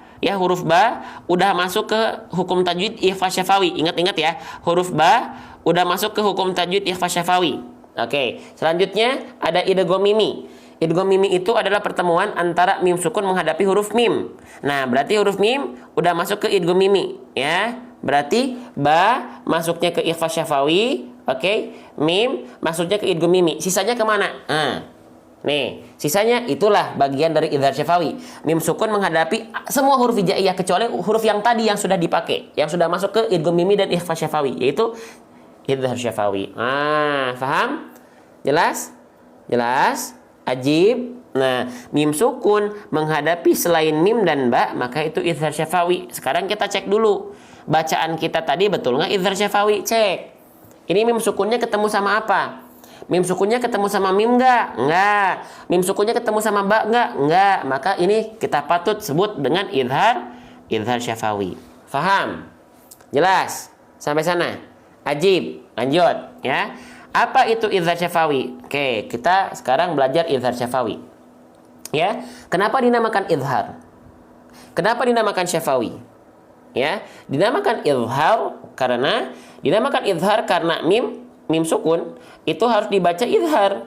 Speaker 1: udah masuk ke hukum tajwid ikhfa syafawi. Ingat-ingat ya, huruf ba udah masuk ke hukum tajwid ikhfa syafawi. Oke, selanjutnya ada idgham mimi. Idgham mimi itu adalah pertemuan antara mim sukun menghadapi huruf mim. Nah, berarti huruf mim udah masuk ke idgham mimi ya. Berarti ba masuknya ke ikhfa syafawi, oke. Mim masuknya ke idgham mimi. Sisanya kemana? Nih, sisanya itulah bagian dari izhar syafawi. Mim sukun menghadapi semua huruf hijaiyah kecuali huruf yang tadi yang sudah dipakai, yang sudah masuk ke idgham mimi dan ikhfa syafawi, yaitu izhar syafawi. Paham? Jelas? Jelas? Ajib. Nah, mim sukun menghadapi selain mim dan ba, maka itu izhar syafawi. Sekarang kita cek dulu bacaan kita tadi betul nggak izhar syafawi? Cek. Ini mim sukunnya ketemu sama apa? Mim sukunnya ketemu sama mim nggak? Nggak. Mim sukunnya ketemu sama ba nggak? Nggak. Maka ini kita patut sebut dengan izhar syafawi. Faham? Jelas? Sampai sana? Ajib. Lanjut ya. Apa itu izhar syafawi? Oke, kita sekarang belajar izhar syafawi. Ya, kenapa dinamakan izhar? Kenapa dinamakan syafawi? Ya, dinamakan izhar karena mim sukun itu harus dibaca izhar.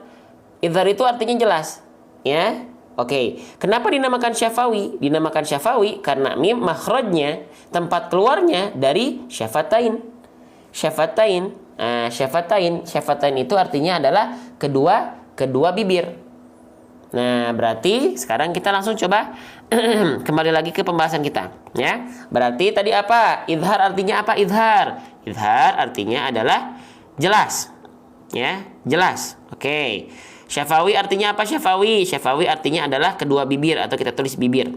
Speaker 1: Izhar itu artinya jelas. Ya, oke. Kenapa dinamakan syafawi? Dinamakan syafawi karena mim makhrajnya, tempat keluarnya dari syafatain. Syafatain itu artinya adalah kedua bibir. Nah, berarti sekarang kita langsung coba kembali lagi ke pembahasan kita, ya. Berarti tadi apa? Izhar artinya apa? Izhar artinya adalah jelas. Ya, jelas. Oke. Syafawi artinya apa? Syafawi artinya adalah kedua bibir atau kita tulis bibir.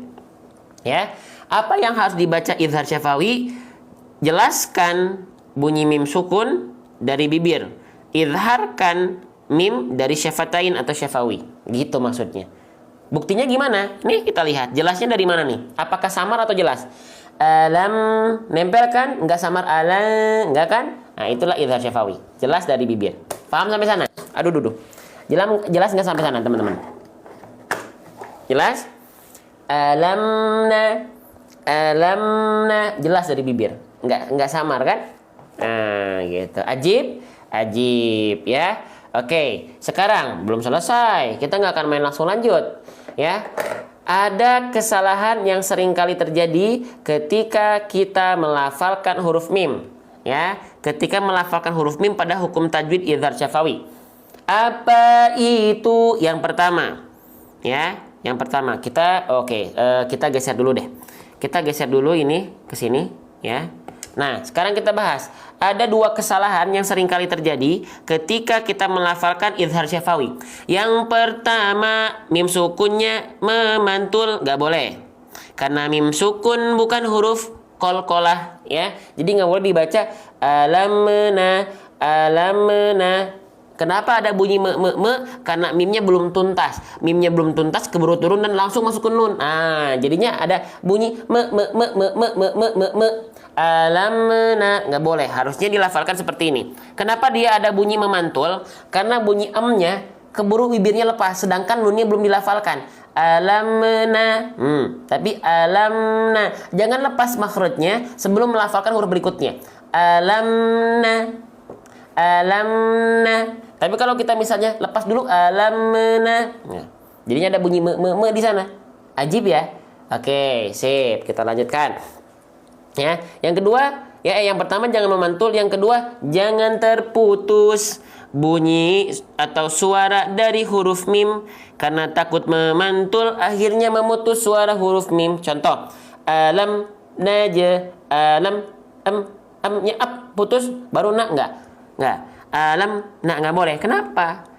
Speaker 1: Ya. Apa yang harus dibaca izhar syafawi? Jelaskan bunyi mim sukun dari bibir, izharkan mim dari syafatain atau syafawi, gitu maksudnya. Buktinya gimana? Nih kita lihat, jelasnya dari mana nih? Apakah samar atau jelas? Alam, nempel kan? Enggak samar, alam, enggak kan? Nah, itulah izhar syafawi, jelas dari bibir. Paham sampai sana? Aduh, jelas enggak sampai sana, teman-teman? Jelas? Alamna, jelas dari bibir, enggak samar kan? Nah, gitu. Ajib ya. Oke, sekarang belum selesai. Kita nggak akan main langsung lanjut ya. Ada kesalahan yang sering kali terjadi ketika kita melafalkan huruf mim ya. Ketika melafalkan huruf mim pada hukum tajwid izhar syafawi. Apa itu? Yang pertama ya. Yang pertama kita kita geser dulu deh. Kita geser dulu ini ke sini ya. Nah, sekarang kita bahas. Ada 2 kesalahan yang sering kali terjadi ketika kita melafalkan izhar syafawi. Yang pertama, mim sukunnya memantul, nggak boleh. Karena mim sukun bukan huruf qalqalah ya. Jadi nggak boleh dibaca alamna. Kenapa ada bunyi me? Karena mimnya belum tuntas. Mimnya belum tuntas, keburu turun dan langsung masuk ke nun. Nah, jadinya ada bunyi me. Alamna, nggak boleh, harusnya dilafalkan seperti ini. Kenapa dia ada bunyi memantul? Karena bunyi emnya keburu bibirnya lepas, sedangkan nunnya belum dilafalkan. Alamna, tapi alamna, jangan lepas makhrajnya sebelum melafalkan huruf berikutnya. Alamna, alamna. Tapi kalau kita misalnya lepas dulu alamna, nah, jadinya ada bunyi me di sana. Ajib ya. Oke, sip. Kita lanjutkan. Ya, yang kedua, yang pertama jangan memantul, yang kedua jangan terputus bunyi atau suara dari huruf mim karena takut memantul akhirnya memutus suara huruf mim. Contoh, alam naja, alam amnya up putus baru nak enggak. Alam nak enggak boleh. Kenapa?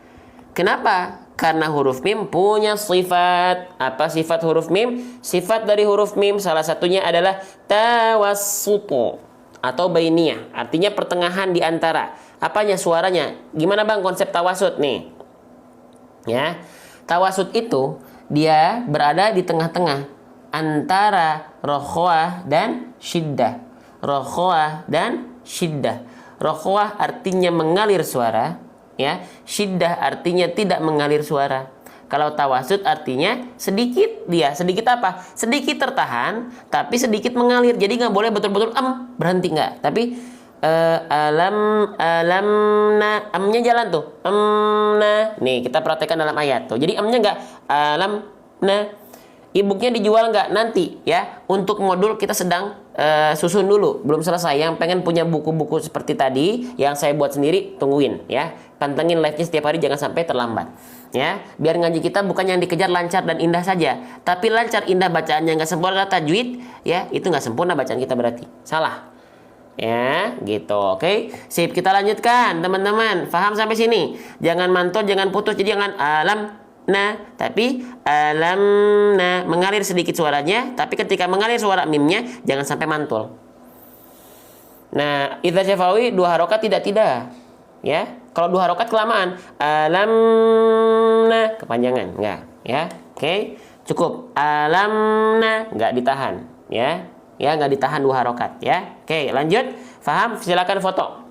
Speaker 1: Karena huruf mim punya sifat. Apa sifat huruf mim? Sifat dari huruf mim salah satunya adalah tawassutu atau bainiyah. Artinya pertengahan di antara. Apanya suaranya? Gimana Bang konsep tawasud nih? Ya. Tawasud itu dia berada di tengah-tengah antara rokhwah dan syiddah. Rokhwah dan syiddah. Rokhwah artinya mengalir suara. Ya, syiddah artinya tidak mengalir suara. Kalau tawasud artinya sedikit apa? Sedikit tertahan, tapi sedikit mengalir. Jadi nggak boleh betul-betul berhenti nggak. Tapi alamna, amnya jalan tuh. Amna. Nih kita praktekkan dalam ayat tuh. Jadi amnya nggak alamna. E-booknya dijual nggak nanti ya? Untuk modul kita sedang susun dulu, belum selesai. Yang pengen punya buku-buku seperti tadi yang saya buat sendiri, tungguin ya. Pantengin live-nya setiap hari, jangan sampai terlambat ya. Biar ngaji kita bukan yang dikejar lancar dan indah saja, tapi lancar indah bacaannya, nggak sempurna tajwid ya, itu nggak sempurna bacaan kita, berarti salah ya gitu. Oke, sip, kita lanjutkan teman-teman. Paham sampai sini? Jangan mantul, jangan putus. Jadi jangan alam nah, tapi alamna mengalir sedikit suaranya, tapi ketika mengalir suara mimnya jangan sampai mantul. Nah, idza syafawi 2 harokat tidak ya. Kalau 2 harokat kelamaan, alamna kepanjangan enggak ya. Oke, cukup alamna, enggak ditahan ya. Ya, enggak ditahan 2 harokat ya. Oke, lanjut. Paham? Silakan foto.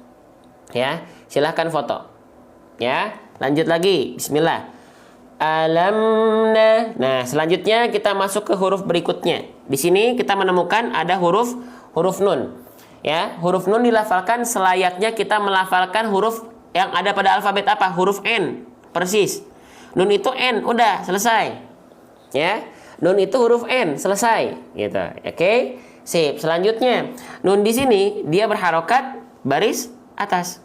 Speaker 1: Ya, silakan foto. Ya, lanjut lagi. Bismillah. Alamna. Nah, selanjutnya kita masuk ke huruf berikutnya. Di sini kita menemukan ada huruf nun. Ya, huruf nun dilafalkan selayaknya kita melafalkan huruf yang ada pada alfabet apa? Huruf N. Persis. Nun itu N, udah selesai. Ya. Nun itu huruf N, selesai gitu. Oke? Sip. Selanjutnya, nun di sini dia berharokat baris atas.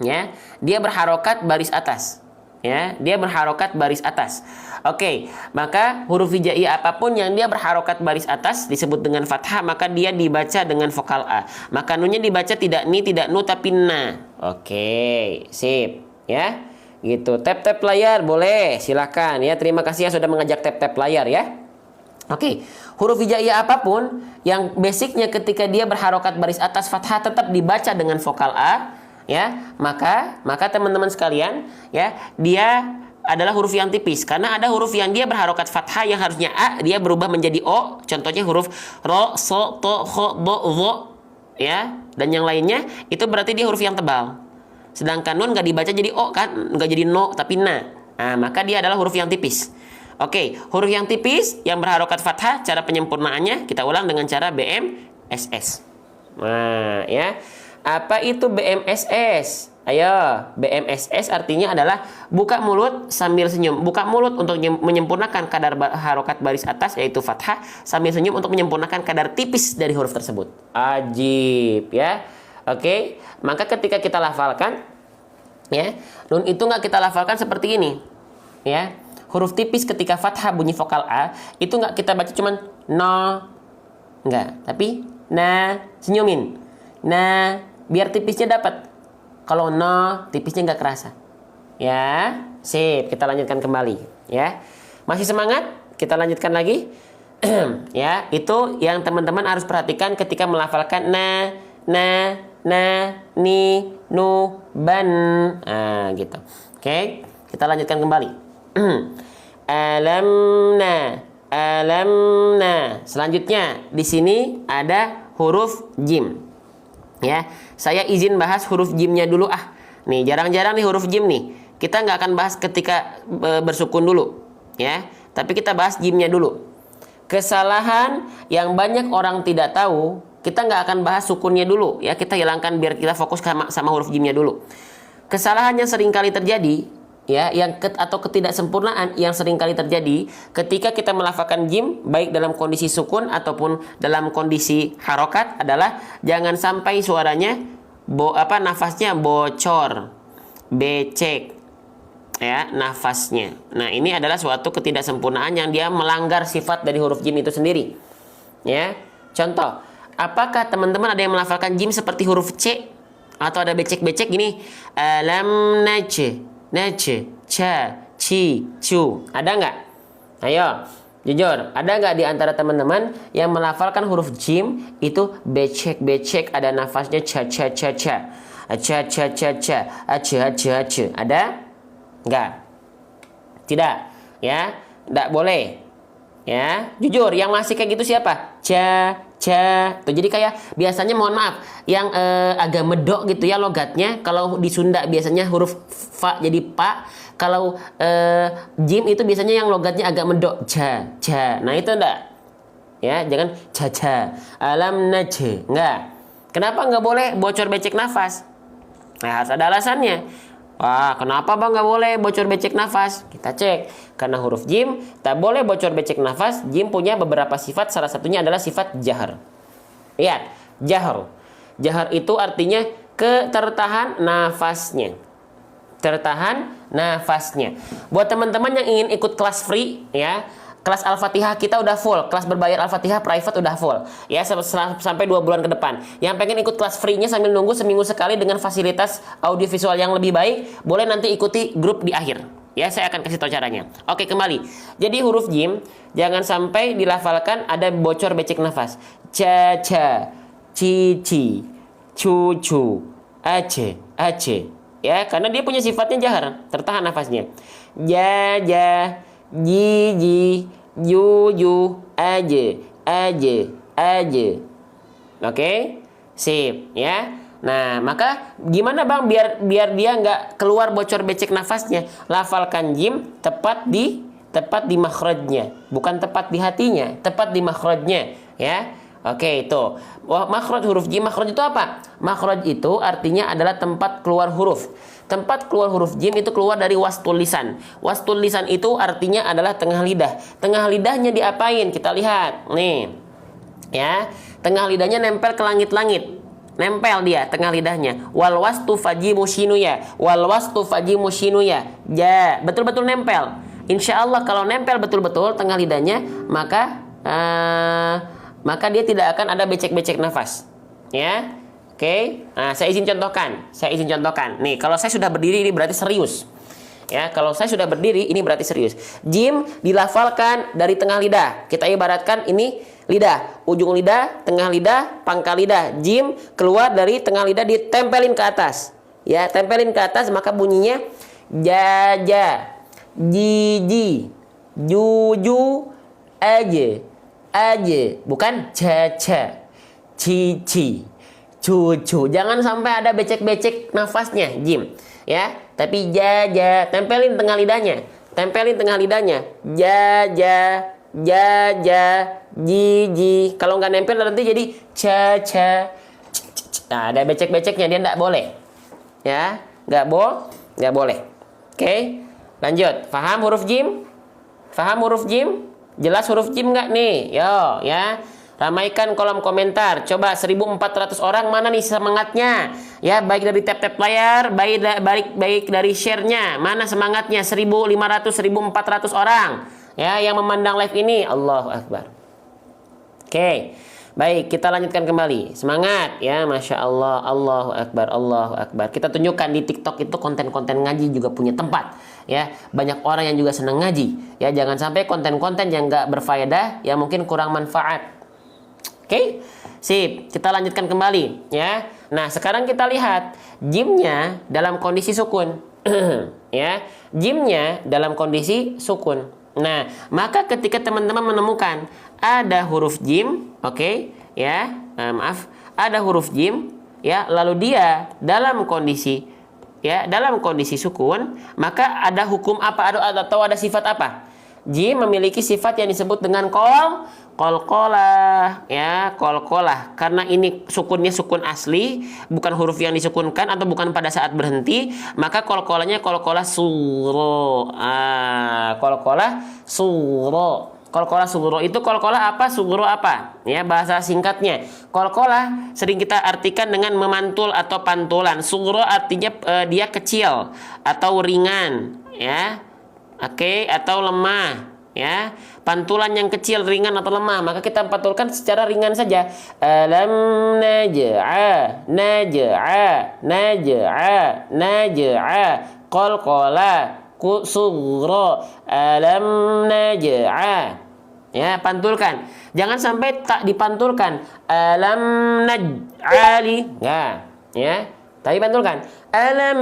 Speaker 1: Ya, dia berharokat baris atas. Ya, dia berharokat baris atas. Oke, maka huruf hijaiyah apapun yang dia berharokat baris atas disebut dengan fathah, maka dia dibaca dengan vokal A. Maka nunnya dibaca tidak ni, tidak nu, tapi na. Oke, sip. Ya, gitu. Tap-tap layar boleh, silakan ya. Terima kasih yang sudah mengajak tap-tap layar ya. Oke, huruf hijaiyah apapun yang basicnya ketika dia berharokat baris atas fathah tetap dibaca dengan vokal A. Ya, maka teman-teman sekalian ya, dia adalah huruf yang tipis karena ada huruf yang dia berharokat fathah yang harusnya A dia berubah menjadi O. Contohnya huruf ro, so, to, kho, do, zo ya, dan yang lainnya itu berarti dia huruf yang tebal. Sedangkan nun nggak dibaca jadi O kan, nggak jadi no tapi na. Nah, maka dia adalah huruf yang tipis. Oke, huruf yang tipis yang berharokat fathah cara penyempurnaannya kita ulang dengan cara BMSS. Nah, ya. Apa itu BMSS? Ayo, BMSS artinya adalah buka mulut sambil senyum. Buka mulut untuk menyempurnakan kadar harokat baris atas yaitu fathah, sambil senyum untuk menyempurnakan kadar tipis dari huruf tersebut. Ajib ya. Oke, maka ketika kita lafalkan ya, nun itu nggak kita lafalkan seperti ini. Ya. Huruf tipis ketika fathah bunyi vokal A itu nggak kita baca cuman no. Enggak, tapi na, senyumin. Nah, biar tipisnya dapat. Kalau no, tipisnya nggak kerasa. Ya, sip. Kita lanjutkan kembali. Ya, masih semangat? Kita lanjutkan lagi. Ya, itu yang teman-teman harus perhatikan ketika melafalkan na, ni, nu, ban. Nah, gitu. Oke, kita lanjutkan kembali. Alamna. Selanjutnya di sini ada huruf jim. Ya, saya izin bahas huruf jimnya dulu ah. Nih, jarang-jarang nih huruf jim nih. Kita nggak akan bahas ketika bersukun dulu, ya. Tapi kita bahas jimnya dulu. Kesalahan yang banyak orang tidak tahu kita nggak akan bahas sukunnya dulu ya, kita hilangkan biar kita fokus sama huruf jimnya dulu. Kesalahan yang sering kali terjadi ya, atau ketidaksempurnaan yang sering kali terjadi ketika kita melafalkan jim baik dalam kondisi sukun ataupun dalam kondisi harokat adalah jangan sampai suaranya nafasnya bocor, becek ya nafasnya. Nah, ini adalah suatu ketidaksempurnaan yang dia melanggar sifat dari huruf jim itu sendiri. Ya. Contoh, apakah teman-teman ada yang melafalkan jim seperti huruf C atau ada becek-becek gini? Alam nace, cha, ci, cu. Ada nggak? Ayo, jujur, ada nggak di antara teman-teman yang melafalkan huruf jim itu becek-becek, ada nafasnya cha, cha, cha, cha, cha, cha, cha, cha, ace. Ada? Nggak? Tidak, ya, nggak boleh. Ya, jujur, yang masih kayak gitu siapa? Ca. Tuh, jadi kayak biasanya mohon maaf, yang agak medok gitu ya logatnya. Kalau di Sunda biasanya huruf fa jadi pa. Kalau jim itu biasanya yang logatnya agak medok. Ca. Nah, itu enggak. Ya, jangan ca. Alam nace. Enggak. Kenapa enggak boleh bocor becek nafas? Nah, harus ada alasannya. Wah, kenapa bang nggak boleh bocor becek nafas? Kita cek. Karena huruf jim tak boleh bocor becek nafas. Jim punya beberapa sifat, salah satunya adalah sifat jahar. Lihat, jahar. Jahar itu artinya ketertahan nafasnya. Tertahan nafasnya. Buat teman-teman yang ingin ikut kelas free, ya, kelas Al-Fatihah kita udah full, kelas berbayar Al-Fatihah private udah full, ya, sampai 2 bulan ke depan. Yang pengen ikut kelas free-nya sambil nunggu seminggu sekali dengan fasilitas audiovisual yang lebih baik, boleh nanti ikuti grup di akhir. Ya, saya akan kasih tahu caranya. Oke, kembali. Jadi huruf jim jangan sampai dilafalkan ada bocor becek nafas. Ca, ci, cu, ace. Ya, karena dia punya sifatnya jahar, tertahan nafasnya. Ja, ji, ju, aje. Oke? Sip, ya. Nah, maka gimana bang biar dia nggak keluar bocor becek nafasnya? Lafalkan jim tepat di makhrajnya, bukan tepat di hatinya, tepat di makhrajnya, ya. Oke, itu. Makhraj huruf jim, makhraj itu apa? Makhraj itu artinya adalah tempat keluar huruf. Tempat keluar huruf jim itu keluar dari wastul lisan. Wastul lisan itu artinya adalah tengah lidah. Tengah lidahnya diapain? Kita lihat. Nih. Ya, tengah lidahnya nempel ke langit-langit. Nempel dia tengah lidahnya. Wal wastu fajimu shinuya. Ja, betul-betul nempel. Insya Allah kalau nempel betul-betul tengah lidahnya, maka dia tidak akan ada becek-becek nafas. Ya. Oke, nah saya izin contohkan. Nih, kalau saya sudah berdiri ini berarti serius. Ya, kalau saya sudah berdiri ini berarti serius. Jim dilafalkan dari tengah lidah. Kita ibaratkan ini lidah, ujung lidah, tengah lidah, pangkal lidah. Jim keluar dari tengah lidah ditempelin ke atas. Ya, tempelin ke atas maka bunyinya ja, ji, ju, aje. Bukan ca, ci. Cucu, jangan sampai ada becek-becek nafasnya, jim, ya. Tapi ja, tempelin tengah lidahnya, ja, ji. Kalau nggak nempel nanti jadi ca. Nah, ada becek-beceknya, dia nggak boleh, ya, nggak boleh. Oke, lanjut. Paham huruf jim? Jelas huruf jim nggak nih? Yo, ya. Ramaikan kolom komentar. Coba 1.400 orang mana nih semangatnya? Ya, baik dari tap-tap layar, baik dari share-nya. Mana semangatnya? 1.500, 1.400 orang. Ya, yang memandang live ini. Allahu Akbar. Oke. Baik, kita lanjutkan kembali. Semangat ya, Masya Allah. Allahu Akbar. Kita tunjukkan di TikTok itu konten-konten ngaji juga punya tempat. Ya, banyak orang yang juga senang ngaji. Ya, jangan sampai konten-konten yang nggak berfaedah, yang mungkin kurang manfaat. Oke, sip. Kita lanjutkan kembali, ya. Nah, sekarang kita lihat jimnya dalam kondisi sukun, ya. Jimnya dalam kondisi sukun. Nah, maka ketika teman-teman menemukan ada huruf jim, oke, ya, ada huruf jim, ya, lalu dia dalam kondisi sukun, maka ada hukum apa atau ada sifat apa? Jim memiliki sifat yang disebut dengan qalqalah, ya, qalqalah. Karena ini sukunnya sukun asli, bukan huruf yang disukunkan atau bukan pada saat berhenti, maka qalqalahnya qalqalah sugro. Qalqalah sugro. Qalqalah sugro itu qalqalah apa? Sugro apa? Ya, bahasa singkatnya. Qalqalah sering kita artikan dengan memantul atau pantulan. Sugro artinya dia kecil atau ringan, ya. Oke, atau lemah, ya. Pantulan yang kecil, ringan atau lemah, maka kita pantulkan secara ringan saja. Alam naj'a, naj'a, naj'a, naj'a, qalqala, sughra, alam naj'a. Ya, pantulkan. Jangan sampai tak dipantulkan. Alam naj'ali. Enggak, ya. Tapi pantulkan. Alam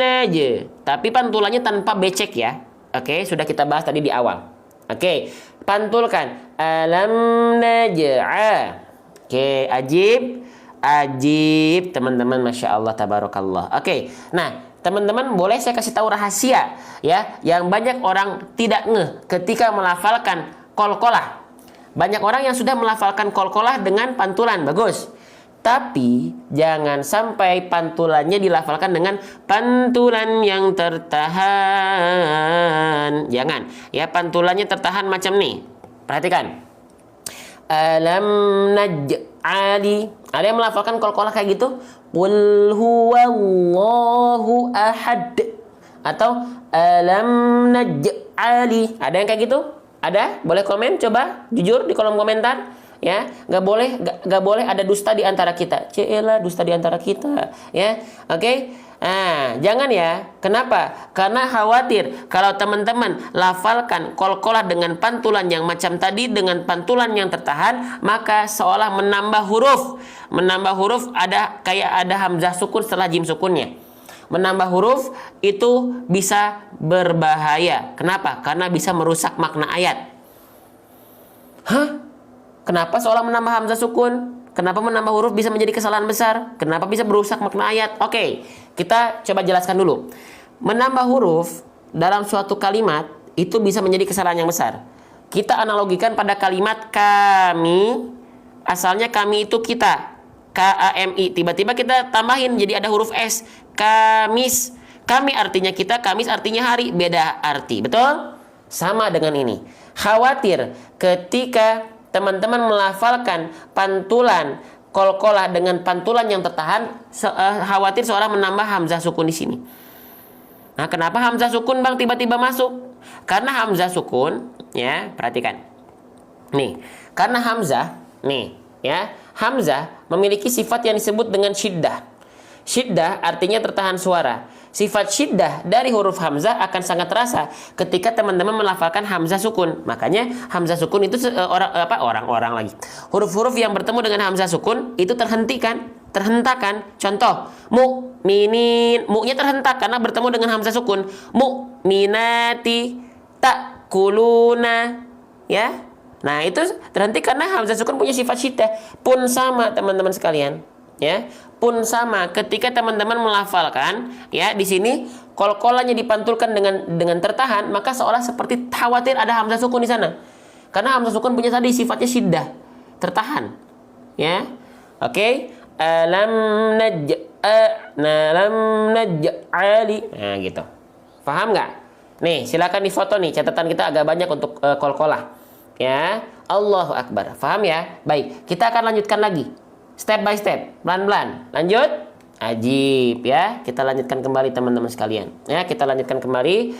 Speaker 1: naj'a. Tapi pantulannya tanpa becek, ya. Oke, sudah kita bahas tadi di awal. Oke, pantulkan. Alam naj'a. Oke, ajib. Ajib, teman-teman, Masya Allah, tabarakallah. Oke, nah, teman-teman boleh saya kasih tahu rahasia, ya, yang banyak orang tidak ngeh ketika melafalkan qalqalah. Banyak orang yang sudah melafalkan qalqalah dengan pantulan, bagus. Tapi jangan sampai pantulannya dilafalkan dengan pantulan yang tertahan. Jangan, ya, pantulannya tertahan macam nih. Perhatikan. Alam naj'ali. Ada yang melafalkan qalqalah kayak gitu? Qul huwallahu ahad. Atau alam naj'ali. Ada yang kayak gitu? Ada? Boleh komen? Coba jujur di kolom komentar. Ya, nggak boleh ada dusta di antara kita. Celah, dusta di antara kita, ya. Oke. Nah, jangan ya. Kenapa? Karena khawatir kalau teman-teman lafalkan qalqalah dengan pantulan yang macam tadi, dengan pantulan yang tertahan, maka seolah menambah huruf. Menambah huruf ada kayak ada hamzah sukun setelah jim sukunnya. Menambah huruf itu bisa berbahaya. Kenapa? Karena bisa merusak makna ayat. Hah? Kenapa seolah menambah hamzah sukun? Kenapa menambah huruf bisa menjadi kesalahan besar? Kenapa bisa merusak makna ayat? Oke, kita coba jelaskan dulu. Menambah huruf dalam suatu kalimat itu bisa menjadi kesalahan yang besar. Kita analogikan pada kalimat kami. Asalnya kami itu kita. K-A-M-I. Tiba-tiba kita tambahin jadi ada huruf S. Kamis. Kami artinya kita, Kamis artinya hari. Beda arti, betul? Sama dengan ini. Khawatir ketika teman-teman melafalkan pantulan qalqalah dengan pantulan yang tertahan, khawatir seorang menambah hamzah sukun di sini. Nah, kenapa hamzah sukun, Bang, tiba-tiba masuk? Karena hamzah sukun, ya, perhatikan. Nih, karena hamzah, nih, ya, hamzah memiliki sifat yang disebut dengan syiddah. Syiddah artinya tertahan suara. Sifat syiddah dari huruf hamzah akan sangat terasa ketika teman-teman melafalkan hamzah sukun. Makanya hamzah sukun itu orang-orang lagi. Huruf-huruf yang bertemu dengan hamzah sukun itu terhentakan. Contoh, mu'minin, mu-nya terhentak karena bertemu dengan hamzah sukun. Mu'minati, ta'kuluna, ya. Nah, itu terhenti karena hamzah sukun punya sifat syiddah. Pun sama, teman-teman sekalian. Ya, pun sama ketika teman-teman melafalkan, ya, di sini qalqalahnya dipantulkan dengan tertahan, maka seolah seperti khawatir ada hamzah sukun di sana. Karena hamzah sukun punya tadi sifatnya syiddah, tertahan. Ya. Oke. Alam naj'ali. Nah, gitu. Paham nggak? Nih, silakan difoto nih, catatan kita agak banyak untuk qalqalah. Ya. Allahu Akbar. Paham ya? Baik, kita akan lanjutkan lagi. Step by step, pelan-pelan. Lanjut. Ajib, ya. Kita lanjutkan kembali, teman-teman sekalian. Ya, kita lanjutkan kembali.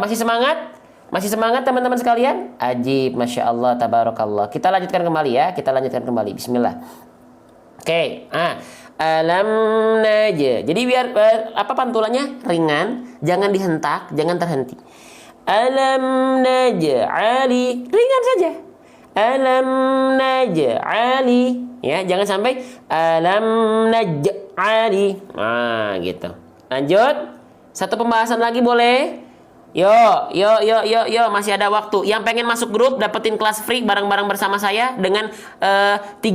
Speaker 1: Masih semangat? Masih semangat, teman-teman sekalian? Ajib, Masya Allah, tabarakallah. Kita lanjutkan kembali, ya. Kita lanjutkan kembali. Bismillah. Oke. Alam naj'a. Jadi biar apa pantulannya ringan, jangan dihentak, jangan terhenti. Alam naj'ali. Ringan saja. Alam naj'ali, ya, jangan sampai alam naj'ali. Nah, gitu. Lanjut. Satu pembahasan lagi boleh? Yo, masih ada waktu. Yang pengen masuk grup dapetin kelas free bareng-bareng bersama saya dengan 3.000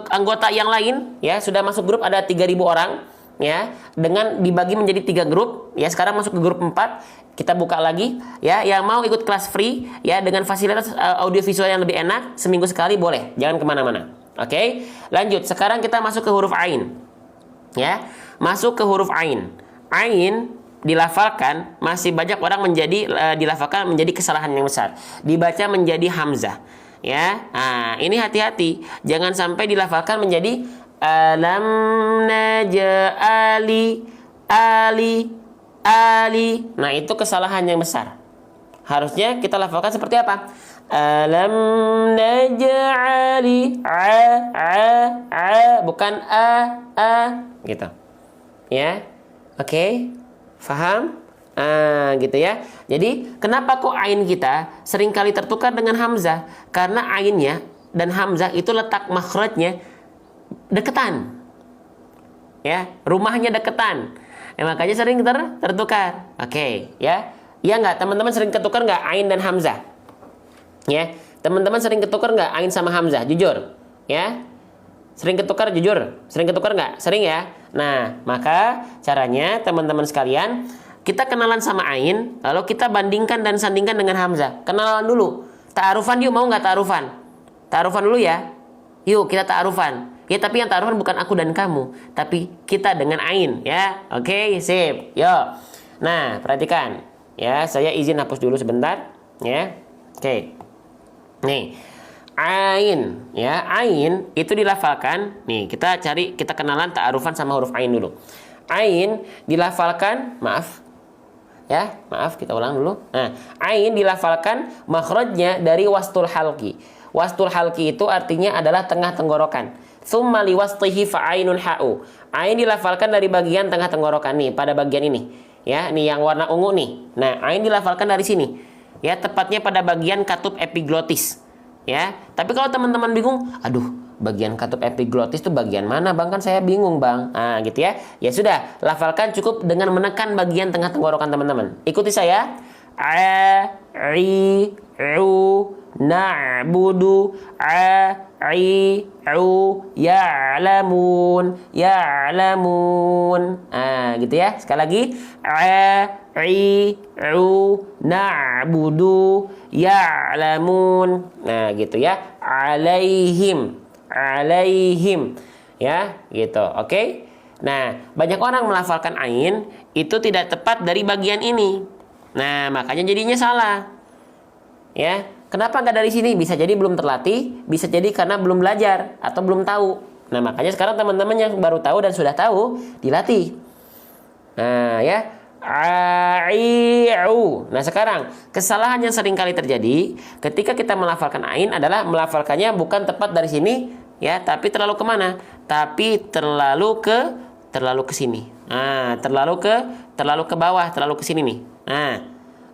Speaker 1: anggota yang lain, ya. Sudah masuk grup ada 3.000 orang, ya. Dengan dibagi menjadi 3 grup, ya. Sekarang masuk ke grup 4. Kita buka lagi ya, yang mau ikut kelas free ya dengan fasilitas audiovisual yang lebih enak, seminggu sekali boleh, jangan kemana-mana. Oke, lanjut. Sekarang kita masuk ke huruf ain. Ya, masuk ke huruf ain. Ain dilafalkan masih banyak orang dilafalkan menjadi kesalahan yang besar. Dibaca menjadi hamzah. Ya, nah, ini hati-hati, jangan sampai dilafalkan menjadi alam naj'ali ali. Nah, itu kesalahan yang besar. Harusnya kita lafalkan seperti apa? Alam naj'ali bukan gitu. Ya. Oke. Faham? Gitu ya. Jadi, kenapa kok ain kita seringkali tertukar dengan hamzah? Karena ainnya dan hamzah itu letak makhrajnya deketan. Ya, rumahnya deketan. Makanya sering tertukar. Oke, ya. Iya nggak? Teman-teman sering ketukar nggak ain dan hamzah? Ya, teman-teman sering ketukar nggak ain sama hamzah? Jujur, ya. Sering ketukar, jujur. Sering ketukar nggak? Sering ya. Nah, maka caranya teman-teman sekalian, kita kenalan sama ain, lalu kita bandingkan dan sandingkan dengan hamzah. Kenalan dulu. Ta'arufan yuk, mau nggak ta'arufan? Ta'arufan dulu ya. Yuk kita ta'arufan. Ya, tapi yang ta'arufan bukan aku dan kamu, tapi kita dengan ain, ya. Oke, sip. Yo. Nah, perhatikan. Ya, saya izin hapus dulu sebentar, ya. Oke. Nih. Ain, ya. Ain itu dilafalkan. Nih, kita kenalan ta'arufan sama huruf ain dulu. Ain dilafalkan, maaf. Ya, maaf, kita ulang dulu. Nah, ain dilafalkan makhrajnya dari wastul halqi. Wastul halqi itu artinya adalah tengah tenggorokan. Tsumma liwastihi fa'ainun ha'u. Ain dilafalkan dari bagian tengah tenggorokan nih, pada bagian ini. Ya, nih yang warna ungu nih. Nah, ain dilafalkan dari sini. Ya, tepatnya pada bagian katup epiglotis. Ya, tapi kalau teman-teman bingung, aduh, bagian katup epiglotis itu bagian mana, Bang? Kan saya bingung, Bang. Nah, gitu ya. Ya sudah, lafalkan cukup dengan menekan bagian tengah tenggorokan teman-teman. Ikuti saya. A, I, U, na'budu, ya'lamun. Gitu ya. Sekali lagi. Na'budu, ya'lamun. Nah, gitu ya. Alaihim. Ya, gitu. Oke. Nah, banyak orang melafalkan ain itu tidak tepat dari bagian ini. Nah, makanya jadinya salah. Ya, kenapa nggak dari sini? Bisa jadi belum terlatih, bisa jadi karena belum belajar atau belum tahu. Nah, makanya sekarang teman-teman yang baru tahu dan sudah tahu, dilatih. Nah, ya. Nah, sekarang kesalahan yang sering kali terjadi ketika kita melafalkan ain adalah melafalkannya bukan tepat dari sini, ya, tapi terlalu kemana? Tapi terlalu ke sini. Nah, terlalu ke bawah, terlalu ke sini nih. Nah,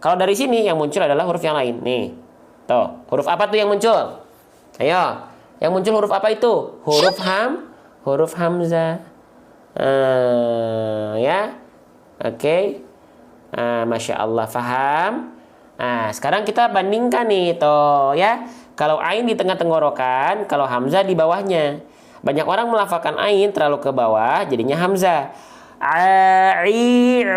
Speaker 1: kalau dari sini yang muncul adalah huruf yang lain. Nih. Tuh, huruf apa tuh yang muncul? Ayo, yang muncul huruf apa itu? Huruf hamzah. Ya. Oke. Masya Allah, faham. Nah, sekarang kita bandingkan nih, toh ya. Kalau ain di tengah tenggorokan, kalau hamzah di bawahnya. Banyak orang melafalkan ain terlalu ke bawah, jadinya hamzah. Ai'uba.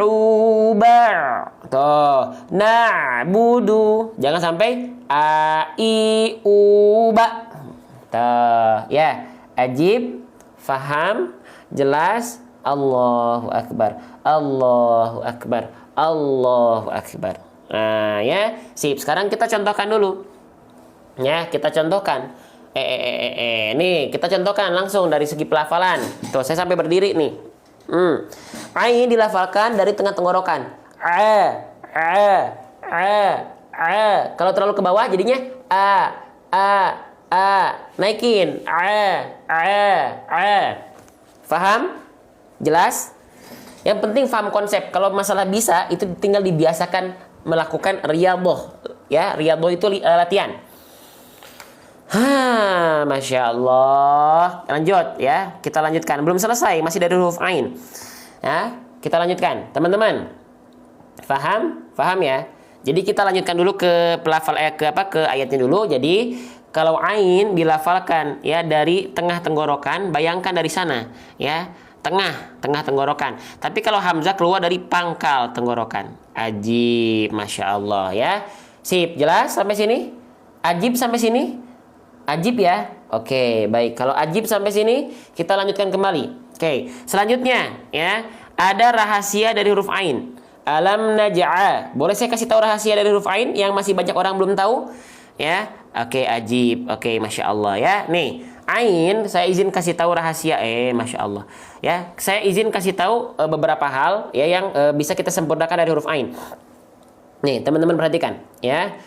Speaker 1: Tuh, na'budu. Jangan sampai ai'uba. Tuh, ya. Ajib, faham, jelas. Allahu akbar. Allahu akbar. Allahu akbar. Nah, ya. Sip, sekarang kita contohkan dulu. Ya, kita contohkan. Nih, kita contohkan langsung dari segi pelafalan. Tuh, saya sampai berdiri nih. Ain dilafalkan dari tengah tenggorokan. Kalau terlalu ke bawah jadinya naikin. Faham? Jelas? Yang penting paham konsep. Kalau masalah bisa itu tinggal dibiasakan melakukan riyadhah. Ya, riyadhah itu latihan. Masya Allah. Lanjut ya, kita lanjutkan. Belum selesai, masih dari huruf ain. Ya, kita lanjutkan, teman-teman. Faham ya? Jadi kita lanjutkan dulu ke ayatnya dulu. Jadi kalau ain dilafalkan ya dari tengah tenggorokan, bayangkan dari sana ya. tengah tenggorokan. Tapi kalau hamzah keluar dari pangkal tenggorokan. Ajib, masya Allah ya. Sip, jelas sampai sini? Ajib sampai sini? Ajib ya? Oke, baik. Kalau ajib sampai sini, kita lanjutkan kembali. Oke, selanjutnya ya, ada rahasia dari huruf ain. Alam naj'a. Boleh saya kasih tahu rahasia dari huruf ain yang masih banyak orang belum tahu? Ya, oke, ajib. Oke, masya Allah ya. Nih, ain, saya izin kasih tahu rahasia. Masya Allah. Ya, saya izin kasih tahu beberapa hal ya yang bisa kita sempurnakan dari huruf ain. Nih, teman-teman perhatikan ya.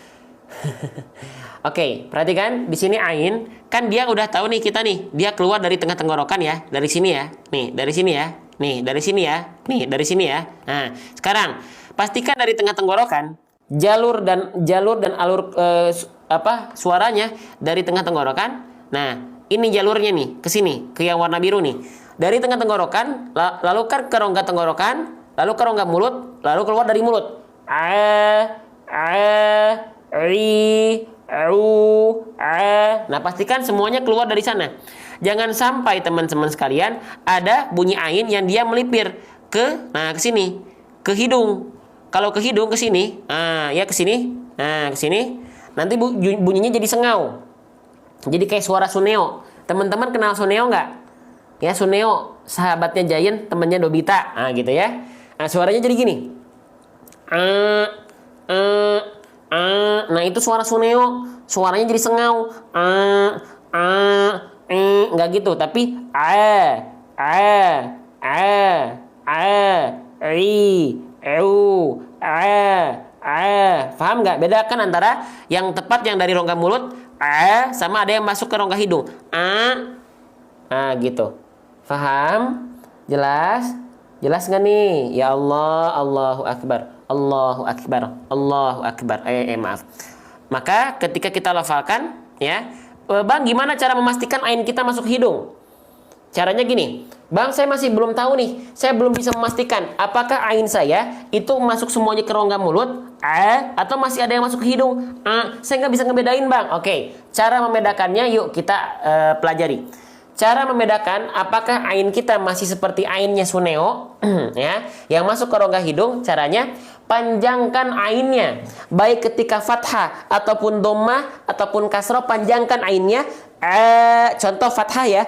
Speaker 1: Oke, perhatikan di sini ain, kan dia udah tahu nih kita nih, dia keluar dari tengah tenggorokan ya, dari sini ya. Nih, dari sini ya. Nih, dari sini ya. Nih, dari sini ya. Nah, sekarang pastikan dari tengah tenggorokan jalur dan alur suaranya dari tengah tenggorokan. Nah, ini jalurnya nih ke sini, ke yang warna biru nih. Dari tengah tenggorokan, lalu kan ke rongga tenggorokan, lalu ke rongga mulut, lalu keluar dari mulut. Nah, pastikan semuanya keluar dari sana. Jangan sampai teman-teman sekalian ada bunyi ain yang dia melipir ke sini, ke hidung. Kalau ke hidung ke sini, ya ke sini. Nah, ke sini. Nanti bunyinya jadi sengau. Jadi kayak suara Suneo. Teman-teman kenal Suneo nggak? Ya, Suneo, sahabatnya Giant, temannya Nobita. Gitu ya. Nah, suaranya jadi gini. Nah, itu suara Suneo. Suaranya jadi sengau. Nggak gitu, tapi paham nggak? Bedakan antara yang tepat yang dari rongga mulut sama ada yang masuk ke rongga hidung. Gitu. Paham? Jelas? Jelas nggak nih? Ya Allah, Allahu Akbar, Allahu Akbar, Allahu Akbar. Maaf. Maka ketika kita lafalkan, ya, Bang, gimana cara memastikan ain kita masuk hidung? Caranya gini, Bang, saya masih belum tahu nih. Saya belum bisa memastikan apakah ain saya itu masuk semuanya ke rongga mulut, atau masih ada yang masuk ke hidung. Saya nggak bisa ngebedain, Bang. Oke, cara membedakannya yuk kita pelajari. Cara membedakan apakah ain kita masih seperti ainnya Suneo, ya, yang masuk ke rongga hidung. Caranya panjangkan ainnya, baik ketika fathah ataupun dhammah ataupun kasroh, panjangkan ainnya. Contoh fathah ya,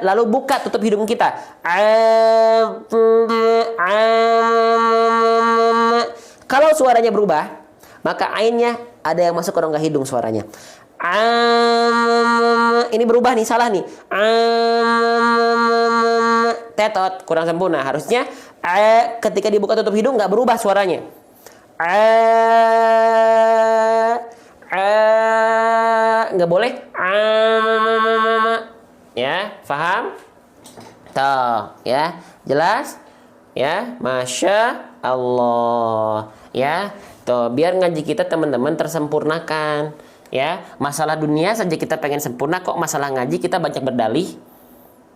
Speaker 1: lalu buka tutup hidung kita. Kalau suaranya berubah, maka ainnya ada yang masuk ke rongga hidung suaranya. Ini berubah nih, salah nih. Tetot, kurang sempurna. Harusnya ketika dibuka tutup hidung nggak berubah suaranya. Nggak boleh. Ya, paham? Tuh, ya, jelas? Ya, masya Allah. Ya, tuh, biar ngaji kita teman-teman tersempurnakan. Ya, masalah dunia saja kita pengen sempurna, kok masalah ngaji kita banyak berdalih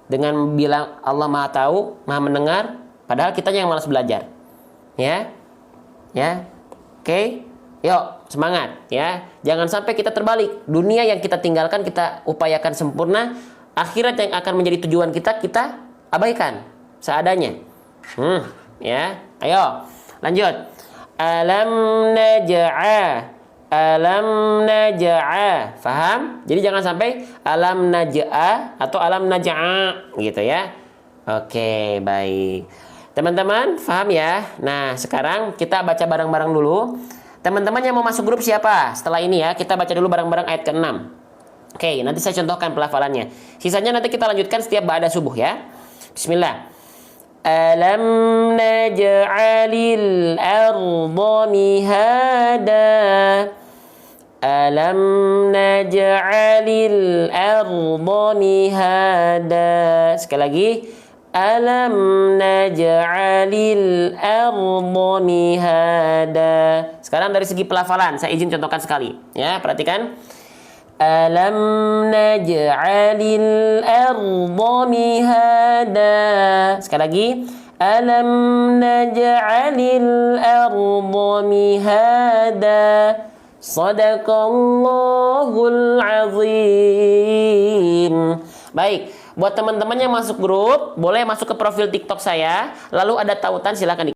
Speaker 1: dengan bilang Allah Maha Tahu, Maha Mendengar, padahal kita yang malas belajar. Ya. Ya. Oke. Yuk, semangat ya. Jangan sampai kita terbalik. Dunia yang kita tinggalkan kita upayakan sempurna, akhirat yang akan menjadi tujuan kita abaikan seadanya. Ya. Ayo, lanjut. Alam naj'a. Alam naj'a. Faham? Jadi jangan sampai alam naj'a atau alam naj'a gitu ya. Oke, baik. Teman-teman, faham ya? Nah, sekarang kita baca bareng-bareng dulu. Teman-teman yang mau masuk grup siapa? Setelah ini ya, kita baca dulu bareng-bareng ayat ke-6. Oke, nanti saya contohkan pelafalannya. Sisanya nanti kita lanjutkan setiap ba'da subuh ya. Bismillah. Alam naj'alil arda mihada. Alam naj'alil arda mihada. Sekali lagi. Alam naj'alil arda mihada. Sekarang dari segi pelafalan saya izin contohkan sekali ya, perhatikan. Alam naj'alil arda mihada. Sekali lagi. Alam naj'alil arda mihada. Shadaqallahul azim. Baik, Buat teman-teman yang masuk grup, boleh masuk ke profil TikTok saya. Lalu ada tautan, silakan